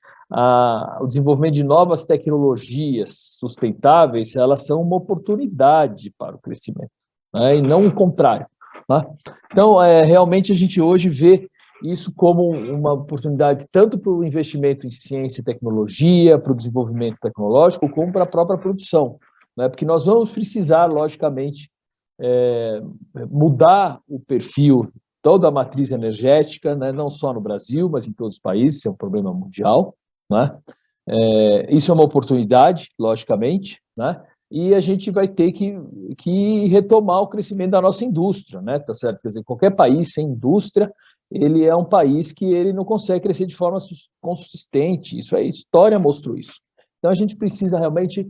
[SPEAKER 6] o desenvolvimento de novas tecnologias sustentáveis, elas são uma oportunidade para o crescimento, né, e não o contrário, né? Então, realmente, a gente hoje vê isso como uma oportunidade tanto para o investimento em ciência e tecnologia, para o desenvolvimento tecnológico, como para a própria produção, né? Porque nós vamos precisar, logicamente, mudar o perfil, toda a matriz energética, né? Não só no Brasil, mas em todos os países, isso é um problema mundial, né? Isso é uma oportunidade, logicamente, né? E a gente vai ter que retomar o crescimento da nossa indústria, né? Tá certo? Quer dizer, qualquer país sem indústria, ele é um país que ele não consegue crescer de forma consistente. Isso a história mostrou isso. Então, a gente precisa realmente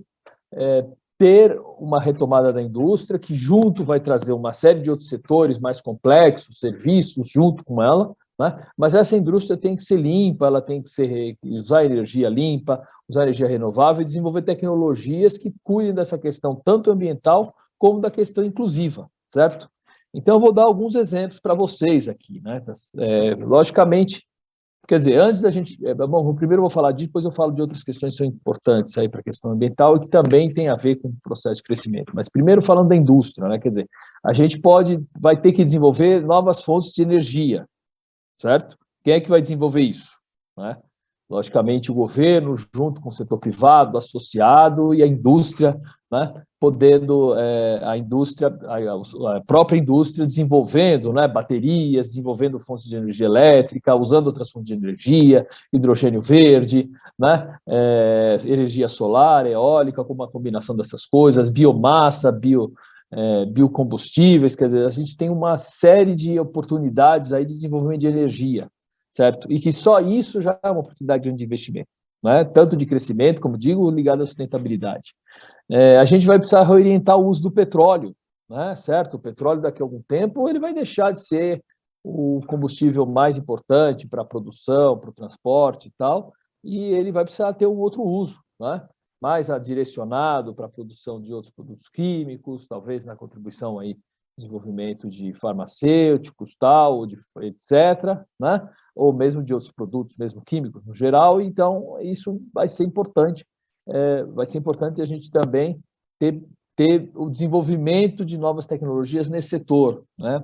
[SPEAKER 6] ter uma retomada da indústria, que junto vai trazer uma série de outros setores mais complexos, serviços junto com ela, né? Mas essa indústria tem que ser limpa, ela tem que usar energia limpa, usar energia renovável e desenvolver tecnologias que cuidem dessa questão tanto ambiental como da questão inclusiva, certo? Então, eu vou dar alguns exemplos para vocês aqui, né? Logicamente, quer dizer, antes da gente... Bom, primeiro eu vou falar disso, depois eu falo de outras questões que são importantes aí para a questão ambiental e que também tem a ver com o processo de crescimento. Mas primeiro falando da indústria, né? Quer dizer, a gente vai ter que desenvolver novas fontes de energia, certo? Quem é que vai desenvolver isso, né? Logicamente, o governo, junto com o setor privado, associado, e a indústria, né, podendo, a própria indústria desenvolvendo, né, baterias, desenvolvendo fontes de energia elétrica, usando outras fontes de energia, hidrogênio verde, né, energia solar, eólica, com uma combinação dessas coisas, biomassa, biocombustíveis, quer dizer, a gente tem uma série de oportunidades aí de desenvolvimento de energia, certo? E que só isso já é uma oportunidade de investimento, né? Tanto de crescimento, como digo, ligado à sustentabilidade. A gente vai precisar reorientar o uso do petróleo, né? Certo? O petróleo, daqui a algum tempo, ele vai deixar de ser o combustível mais importante para a produção, para o transporte e tal, e ele vai precisar ter um outro uso, né? Mais direcionado para a produção de outros produtos químicos, talvez na contribuição aí desenvolvimento de farmacêuticos, tal, etc., né? Ou mesmo de outros produtos, mesmo químicos no geral. Então, isso vai ser importante. Vai ser importante a gente também ter o desenvolvimento de novas tecnologias nesse setor, né?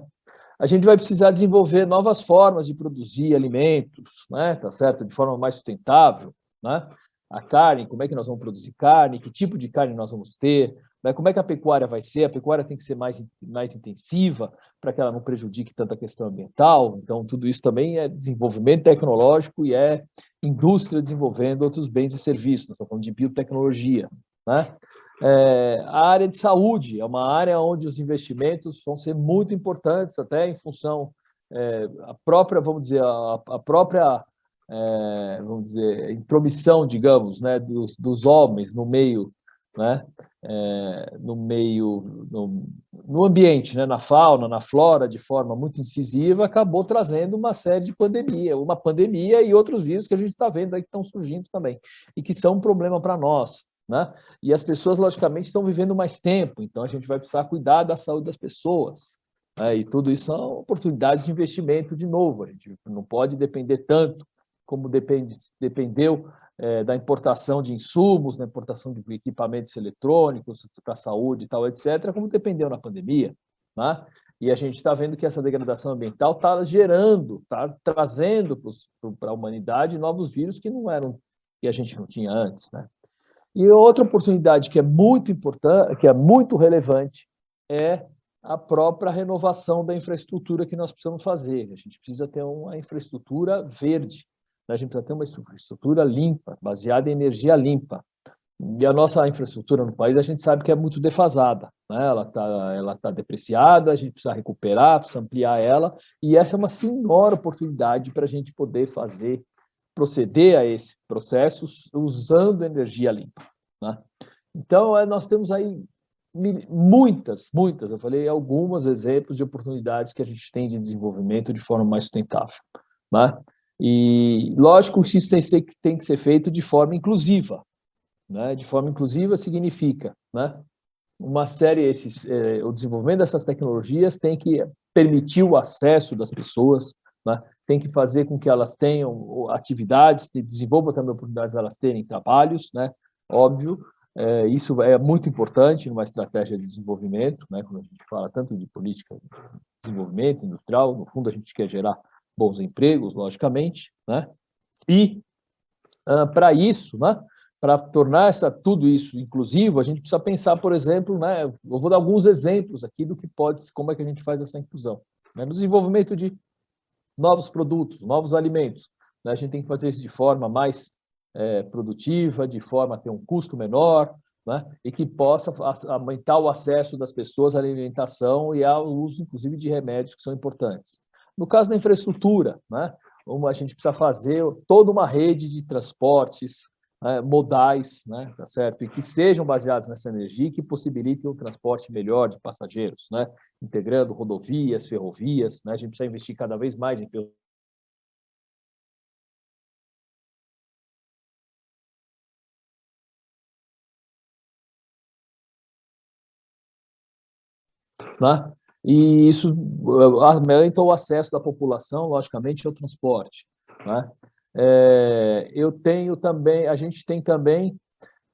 [SPEAKER 6] A gente vai precisar desenvolver novas formas de produzir alimentos, né? Tá certo? De forma mais sustentável, né? A carne, como é que nós vamos produzir carne, que tipo de carne nós vamos ter, né? Como é que a pecuária vai ser? A pecuária tem que ser mais intensiva para que ela não prejudique tanto a questão ambiental. Então, tudo isso também é desenvolvimento tecnológico e é indústria desenvolvendo outros bens e serviços. Nós estamos falando de biotecnologia, né? A área de saúde é uma área onde os investimentos vão ser muito importantes, até em função a própria, vamos dizer, a própria vamos dizer, intromissão, digamos, né, dos homens no meio, né, no ambiente, né, na fauna, na flora, de forma muito incisiva, acabou trazendo uma série de uma pandemia e outros vírus que a gente está vendo aí que estão surgindo também, e que são um problema para nós, né? E as pessoas, logicamente, estão vivendo mais tempo, então a gente vai precisar cuidar da saúde das pessoas, né? E tudo isso são oportunidades de investimento de novo, a gente não pode depender tanto como dependeu da importação de insumos, da importação de equipamentos eletrônicos para a saúde e tal, etc., como dependeu na pandemia, né? E a gente está vendo que essa degradação ambiental está gerando, está trazendo para a humanidade novos vírus que que a gente não tinha antes, né? E outra oportunidade que é muito importante, que é muito relevante, é a própria renovação da infraestrutura que nós precisamos fazer. A gente precisa ter uma infraestrutura verde, né? A gente precisa ter uma infraestrutura limpa, baseada em energia limpa. E a nossa infraestrutura no país, a gente sabe que é muito defasada, né? Ela tá depreciada, a gente precisa recuperar, precisa ampliar ela, e essa é uma senhora oportunidade para a gente poder proceder a esse processo usando energia limpa, né? Então, nós temos aí muitas, eu falei alguns exemplos de oportunidades que a gente tem de desenvolvimento de forma mais sustentável, né? E lógico que isso tem que ser feito de forma inclusiva, né? De forma inclusiva significa, né, uma série, o desenvolvimento dessas tecnologias tem que permitir o acesso das pessoas, né? Tem que fazer com que elas tenham atividades, desenvolvam também oportunidades de elas terem trabalhos, né? Óbvio, isso é muito importante numa estratégia de desenvolvimento, né? Quando a gente fala tanto de política de desenvolvimento industrial, no fundo a gente quer gerar bons empregos, logicamente, né? E para isso, né, para tornar tudo isso inclusivo, a gente precisa pensar, por exemplo, né, eu vou dar alguns exemplos aqui como é que a gente faz essa inclusão, né? No desenvolvimento de novos produtos, novos alimentos, né? A gente tem que fazer isso de forma mais produtiva, de forma a ter um custo menor, né? E que possa aumentar o acesso das pessoas à alimentação e ao uso, inclusive, de remédios que são importantes. No caso da infraestrutura, né, a gente precisa fazer toda uma rede de transportes modais, né, tá certo? E que sejam baseados nessa energia e que possibilitem um transporte melhor de passageiros, né, integrando rodovias, ferrovias, né? A gente precisa investir cada vez mais em né? E isso aumenta o acesso da população, logicamente, ao transporte, né? A gente tem também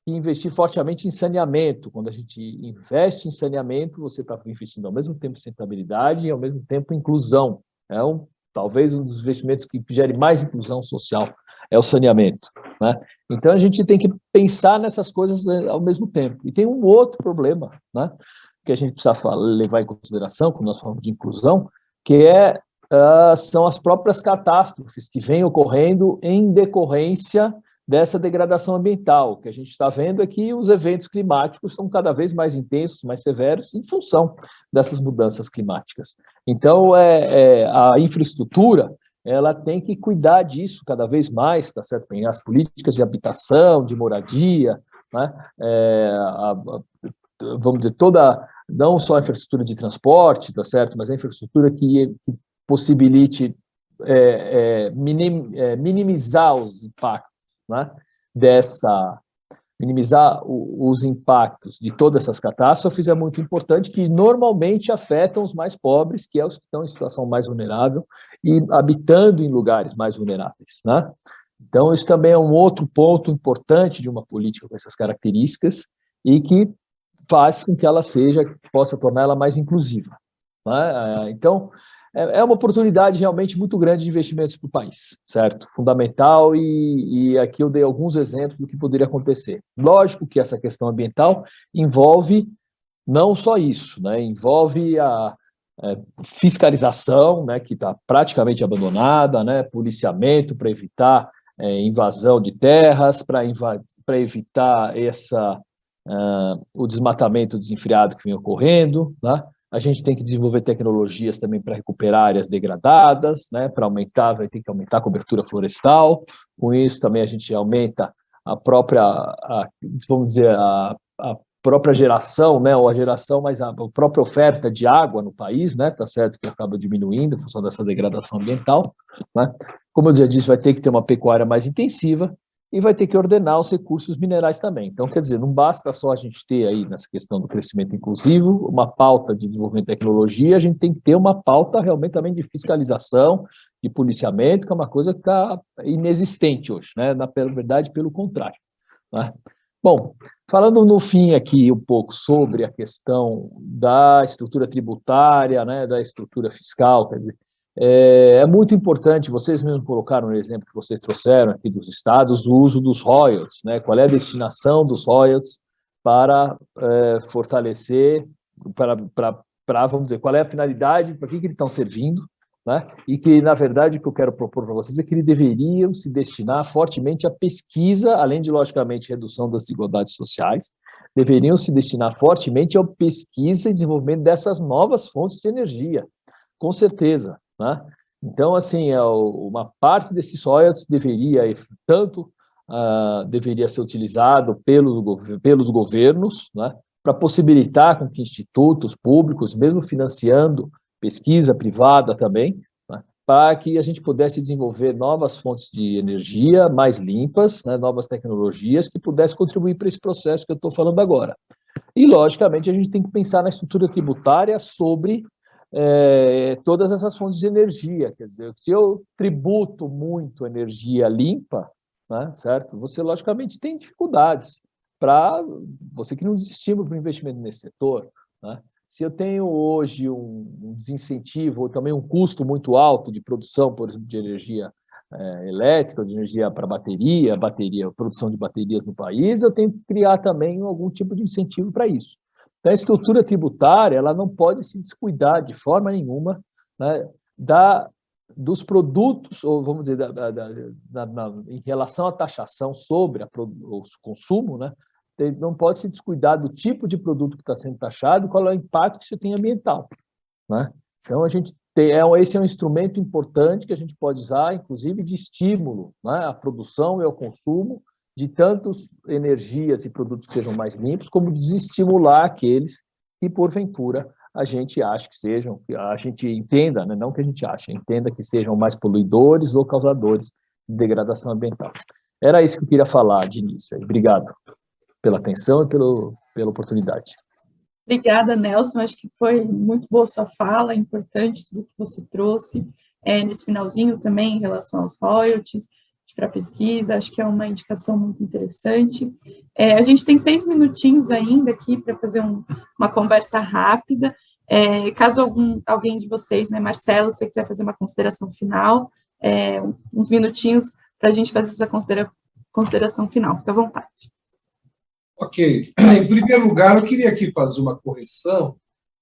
[SPEAKER 6] que investir fortemente em saneamento. Quando a gente investe em saneamento, você está investindo ao mesmo tempo em sustentabilidade e ao mesmo tempo inclusão. Talvez um dos investimentos que gere mais inclusão social é o saneamento, né? Então a gente tem que pensar nessas coisas ao mesmo tempo. E tem um outro problema, né, que a gente precisa levar em consideração quando nós falamos de inclusão, que são as próprias catástrofes que vêm ocorrendo em decorrência dessa degradação ambiental. O que a gente está vendo é que os eventos climáticos são cada vez mais intensos, mais severos, em função dessas mudanças climáticas. Então, a infraestrutura ela tem que cuidar disso cada vez mais, tá certo? As políticas de habitação, de moradia, né? Vamos dizer, não só a infraestrutura de transporte, tá certo? Mas a infraestrutura que possibilite minimizar os impactos, né? Minimizar os impactos de todas essas catástrofes é muito importante, que normalmente afetam os mais pobres, que é os que estão em situação mais vulnerável e habitando em lugares mais vulneráveis, né? Então, isso também é um outro ponto importante de uma política com essas características e que faz com que ela possa tornar ela mais inclusiva, né? Então, é uma oportunidade realmente muito grande de investimentos para o país, certo? Fundamental, e aqui eu dei alguns exemplos do que poderia acontecer. Lógico que essa questão ambiental envolve não só isso, né? Envolve a fiscalização, né, que está praticamente abandonada, né? Policiamento para evitar invasão de terras, para evitar o desmatamento desenfreado que vem ocorrendo, né? A gente tem que desenvolver tecnologias também para recuperar áreas degradadas, né? Para aumentar, vai ter que aumentar a cobertura florestal. Com isso também a gente aumenta a própria, vamos dizer, a própria geração, né? Ou a geração, mas a própria oferta de água no país, né? Tá certo que acaba diminuindo em função dessa degradação ambiental, né? Como eu já disse, vai ter que ter uma pecuária mais intensiva e vai ter que ordenar os recursos minerais também. Então, quer dizer, não basta só a gente ter aí, nessa questão do crescimento inclusivo, uma pauta de desenvolvimento de tecnologia, a gente tem que ter uma pauta realmente também de fiscalização, de policiamento, que é uma coisa que está inexistente hoje, né? Na verdade, pelo contrário, né? Bom, falando no fim aqui um pouco sobre a questão da estrutura tributária, né, da estrutura fiscal, quer dizer, é muito importante, vocês mesmo colocaram no exemplo que vocês trouxeram aqui dos estados, o uso dos royalties, né? Qual é a destinação dos royalties para fortalecer, para, vamos dizer, qual é a finalidade, para que eles estão servindo, né? E que, na verdade, o que eu quero propor para vocês é que eles deveriam se destinar fortemente à pesquisa, além de, logicamente, redução das desigualdades sociais, deveriam se destinar fortemente à pesquisa e desenvolvimento dessas novas fontes de energia, com certeza, né? Então, assim, uma parte desses royalties deveria ser utilizado pelos governos, né, para possibilitar com que institutos públicos, mesmo financiando pesquisa privada também, né, para que a gente pudesse desenvolver novas fontes de energia mais limpas, né, novas tecnologias que pudessem contribuir para esse processo que eu estou falando agora. E, logicamente, a gente tem que pensar na estrutura tributária sobre todas essas fontes de energia. Quer dizer, se eu tributo muito energia limpa, né, certo? Você, logicamente, tem dificuldades para você que não desestímulo para o investimento nesse setor, né? Se eu tenho hoje um desincentivo ou também um custo muito alto de produção, por exemplo, de energia elétrica, de energia para bateria, produção de baterias no país, eu tenho que criar também algum tipo de incentivo para isso. Então, a estrutura tributária, ela não pode se descuidar de forma nenhuma, né, dos produtos, ou vamos dizer, em relação à taxação sobre o consumo, né, não pode se descuidar do tipo de produto que está sendo taxado, qual é o impacto que isso tem ambiental, né? Então, esse é um instrumento importante que a gente pode usar, inclusive, de estímulo, né, à produção e ao consumo de tantas energias e produtos que sejam mais limpos, como desestimular aqueles que, porventura, a gente acha que sejam, a gente entenda, né, não que a gente ache, entenda que sejam mais poluidores ou causadores de degradação ambiental. Era isso que eu queria falar de início. Obrigado pela atenção e pela oportunidade.
[SPEAKER 3] Obrigada, Nelson. Acho que foi muito boa sua fala, importante tudo que você trouxe. Nesse finalzinho também, em relação aos royalties, para pesquisa, acho que é uma indicação muito interessante. A gente tem 6 minutinhos ainda aqui para fazer uma conversa rápida. Caso alguém de vocês, né, Marcelo, se você quiser fazer uma consideração final, uns minutinhos para a gente fazer essa consideração final. Fica à vontade.
[SPEAKER 4] Ok. Em primeiro lugar, eu queria aqui fazer uma correção.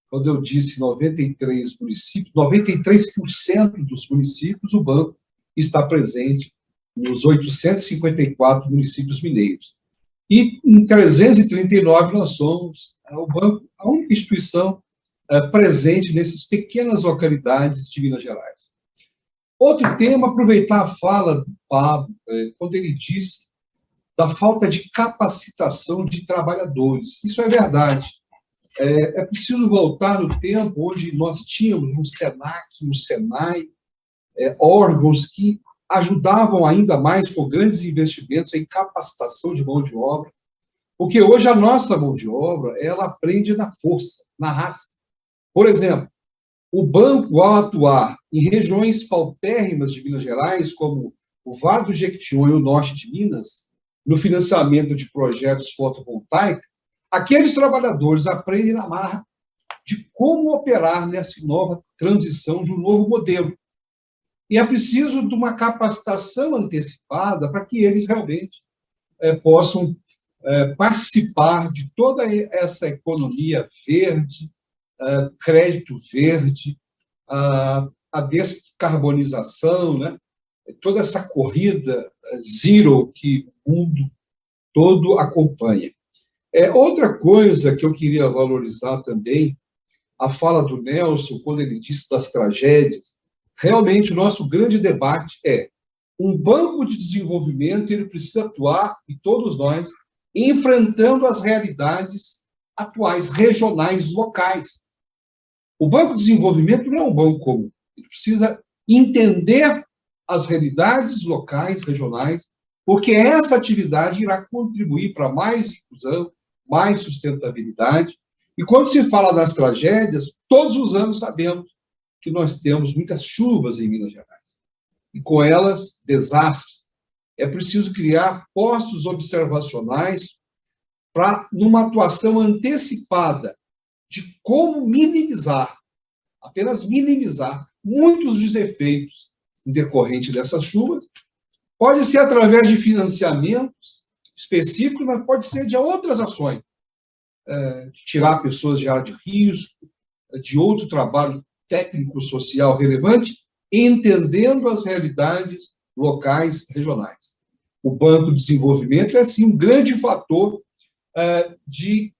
[SPEAKER 4] Quando eu disse 93 municípios, 93% dos municípios, o banco está presente nos 854 municípios mineiros. E em 339 nós somos o banco, a única instituição presente nessas pequenas localidades de Minas Gerais. Outro tema, aproveitar a fala do Pablo, quando ele disse da falta de capacitação de trabalhadores. Isso é verdade. É preciso voltar no tempo onde nós tínhamos no SENAC, no SENAI, órgãos que ajudavam ainda mais com grandes investimentos em capacitação de mão de obra, porque hoje a nossa mão de obra, ela aprende na força, na raça. Por exemplo, o banco, ao atuar em regiões paupérrimas de Minas Gerais, como o Vale do Jequitinhonha e o norte de Minas, no financiamento de projetos fotovoltaicos, aqueles trabalhadores aprendem na marra de como operar nessa nova transição de um novo modelo. E é preciso de uma capacitação antecipada para que eles realmente possam participar de toda essa economia verde, crédito verde, a descarbonização, né? Toda essa corrida zero que o mundo todo acompanha. Outra coisa que eu queria valorizar também, a fala do Nelson, quando ele disse das tragédias, realmente o nosso grande debate é um banco de desenvolvimento, ele precisa atuar, e todos nós, enfrentando as realidades atuais, regionais, locais. O Banco de Desenvolvimento não é um banco comum, ele precisa entender as realidades locais, regionais, porque essa atividade irá contribuir para mais inclusão, mais sustentabilidade. E quando se fala das tragédias, todos os anos sabemos que nós temos muitas chuvas em Minas Gerais. E com elas, desastres. É preciso criar postos observacionais para, numa atuação antecipada, de como minimizar, apenas minimizar, muitos dos efeitos decorrentes dessas chuvas. Pode ser através de financiamentos específicos, mas pode ser de outras ações, de tirar pessoas de área de risco, de outro trabalho técnico-social relevante, entendendo as realidades locais, regionais. O Banco de Desenvolvimento é, sim, um grande fator de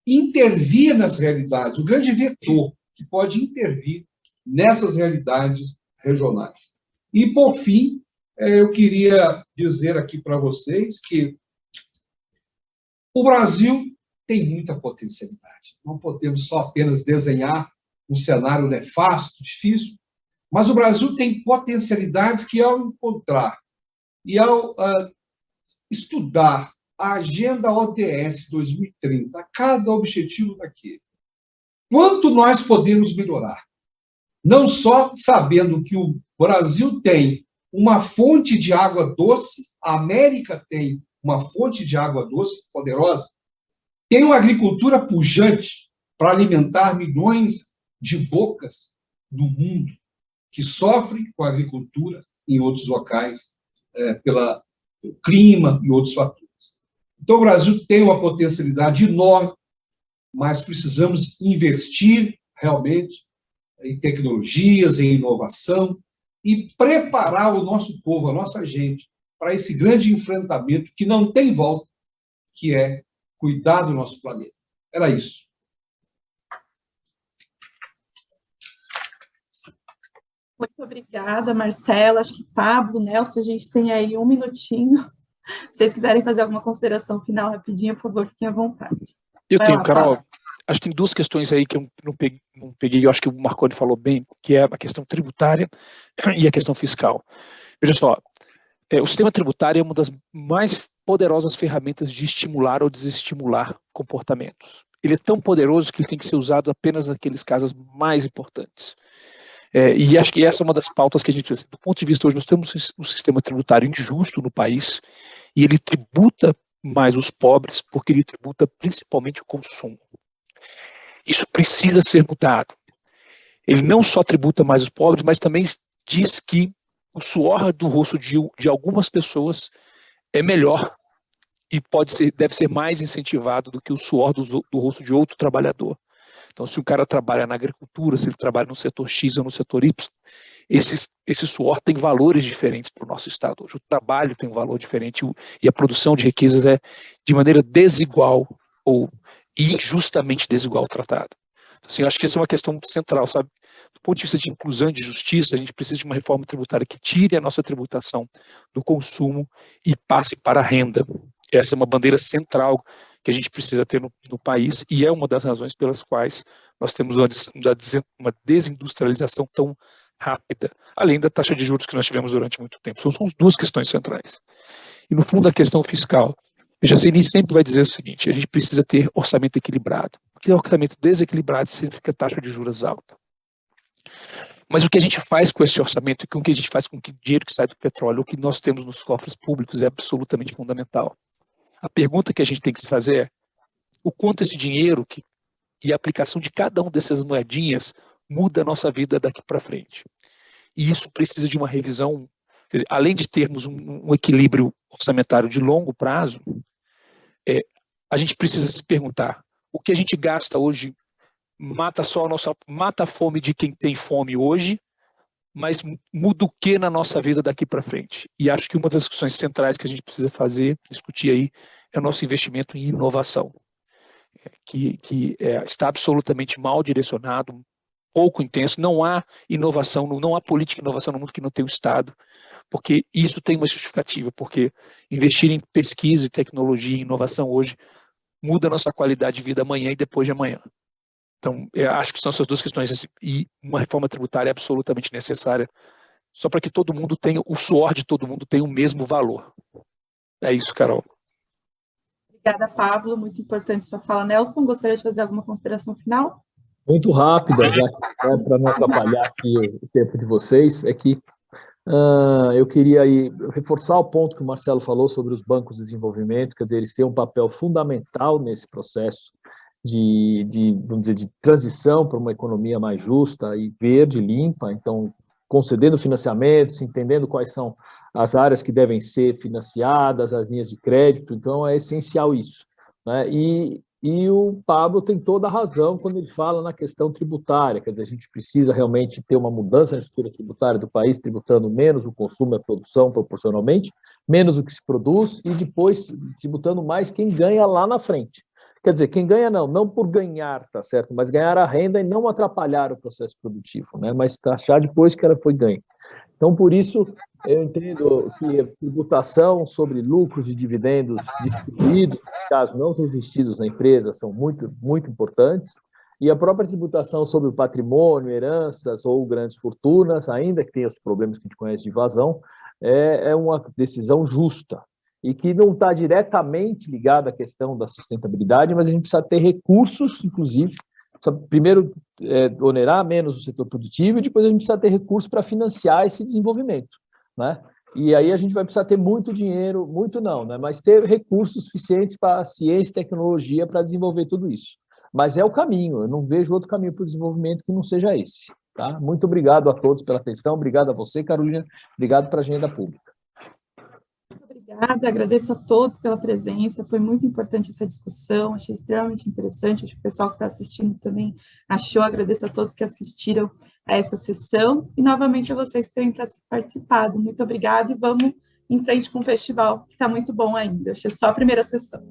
[SPEAKER 4] intervir nas realidades, um grande vetor que pode intervir nessas realidades regionais. E, por fim, eu queria dizer aqui para vocês que o Brasil tem muita potencialidade. Não podemos só apenas desenhar um cenário nefasto, difícil, mas o Brasil tem potencialidades que, ao encontrar e ao estudar a Agenda ODS 2030, cada objetivo daquele, quanto nós podemos melhorar? Não só sabendo que o Brasil tem uma fonte de água doce, a América tem uma fonte de água doce poderosa, tem uma agricultura pujante para alimentar milhões de bocas no mundo que sofrem com a agricultura em outros locais, pelo clima e outros fatores. Então, o Brasil tem uma potencialidade enorme, mas precisamos investir realmente em tecnologias, em inovação e preparar o nosso povo, a nossa gente, para esse grande enfrentamento que não tem volta, que é cuidar do nosso planeta. Era isso.
[SPEAKER 3] Muito obrigada, Marcela. Acho que Pablo, Nelson, a gente tem aí um minutinho. Se vocês quiserem fazer alguma consideração final rapidinho, por favor, fiquem à vontade.
[SPEAKER 5] Eu tenho, Carol.
[SPEAKER 3] Pablo.
[SPEAKER 5] Acho que tem duas questões aí que eu não peguei, eu acho que o Marconi falou bem, que é a questão tributária e a questão fiscal. Veja só, o sistema tributário é uma das mais poderosas ferramentas de estimular ou desestimular comportamentos. Ele é tão poderoso que ele tem que ser usado apenas naqueles casos mais importantes. E acho que essa é uma das pautas que a gente, do ponto de vista hoje, nós temos um sistema tributário injusto no país e ele tributa mais os pobres porque ele tributa principalmente o consumo. Isso precisa ser mudado. Ele não só tributa mais os pobres, mas também diz que o suor do rosto de algumas pessoas é melhor e deve ser mais incentivado do que o suor do rosto de outro trabalhador. Então, se o cara trabalha na agricultura, se ele trabalha no setor X ou no setor Y, esse suor tem valores diferentes para o nosso Estado. Hoje o trabalho tem um valor diferente e a produção de riquezas é de maneira desigual ou injustamente desigual tratada. Assim, eu acho que essa é uma questão central, sabe? Do ponto de vista de inclusão e de justiça, a gente precisa de uma reforma tributária que tire a nossa tributação do consumo e passe para a renda. Essa é uma bandeira central que a gente precisa ter no país e é uma das razões pelas quais nós temos uma desindustrialização tão rápida, além da taxa de juros que nós tivemos durante muito tempo. São as duas questões centrais. E, no fundo, a questão fiscal. Veja, a CNI sempre vai dizer o seguinte: a gente precisa ter orçamento equilibrado. Porque orçamento desequilibrado significa taxa de juros alta. Mas o que a gente faz com esse orçamento e com o que a gente faz com o dinheiro que sai do petróleo, o que nós temos nos cofres públicos é absolutamente fundamental. A pergunta que a gente tem que se fazer é o quanto esse dinheiro e a aplicação de cada uma dessas moedinhas muda a nossa vida daqui para frente. E isso precisa de uma revisão, quer dizer, além de termos um equilíbrio orçamentário de longo prazo, a gente precisa se perguntar: o que a gente gasta hoje mata a fome de quem tem fome hoje, mas muda o que na nossa vida daqui para frente? E acho que uma das discussões centrais que a gente precisa discutir aí, é o nosso investimento em inovação, que está absolutamente mal direcionado, pouco intenso. Não há inovação, não há política de inovação no mundo que não tenha o Estado, porque isso tem uma justificativa, porque investir em pesquisa e tecnologia e inovação hoje muda a nossa qualidade de vida amanhã e depois de amanhã. Então, acho que são essas duas questões, e uma reforma tributária é absolutamente necessária, só para que todo mundo tenha, o suor de todo mundo tenha o mesmo valor. É isso, Carol.
[SPEAKER 3] Obrigada, Pablo, muito importante sua fala. Nelson, gostaria de fazer alguma consideração final?
[SPEAKER 6] Muito rápida, já que para não atrapalhar aqui o tempo de vocês, é que eu queria aí reforçar o ponto que o Marcelo falou sobre os bancos de desenvolvimento. Quer dizer, eles têm um papel fundamental nesse processo vamos dizer, de transição para uma economia mais justa e verde, limpa. Então, concedendo financiamentos, entendendo quais são as áreas que devem ser financiadas, as linhas de crédito. Então, é essencial isso, né? E o Pablo tem toda a razão quando ele fala na questão tributária. Quer dizer, a gente precisa realmente ter uma mudança na estrutura tributária do país, tributando menos o consumo e a produção proporcionalmente, menos o que se produz, e depois tributando mais quem ganha lá na frente. Quer dizer, quem ganha não por ganhar, tá certo, mas ganhar a renda e não atrapalhar o processo produtivo, né? Mas taxar depois que ela foi ganha. Então, por isso, eu entendo que a tributação sobre lucros e dividendos distribuídos, caso não reinvestidos na empresa, são muito, muito importantes, e a própria tributação sobre o patrimônio, heranças ou grandes fortunas, ainda que tenha os problemas que a gente conhece de evasão, é uma decisão justa, e que não está diretamente ligada à questão da sustentabilidade, mas a gente precisa ter recursos, inclusive, primeiro onerar menos o setor produtivo, e depois a gente precisa ter recursos para financiar esse desenvolvimento, né? E aí a gente vai precisar ter muito dinheiro, muito não, né? Mas ter recursos suficientes para ciência e tecnologia para desenvolver tudo isso. Mas é o caminho, eu não vejo outro caminho para o desenvolvimento que não seja esse, tá? Muito obrigado a todos pela atenção, obrigado a você, Carolina, obrigado para a Agenda Pública.
[SPEAKER 3] Obrigada, agradeço a todos pela presença, foi muito importante essa discussão, achei extremamente interessante, acho que o pessoal que está assistindo também achou, agradeço a todos que assistiram a essa sessão, e novamente a vocês que têm participado, muito obrigada, e vamos em frente com o festival, que está muito bom ainda, achei só a primeira sessão.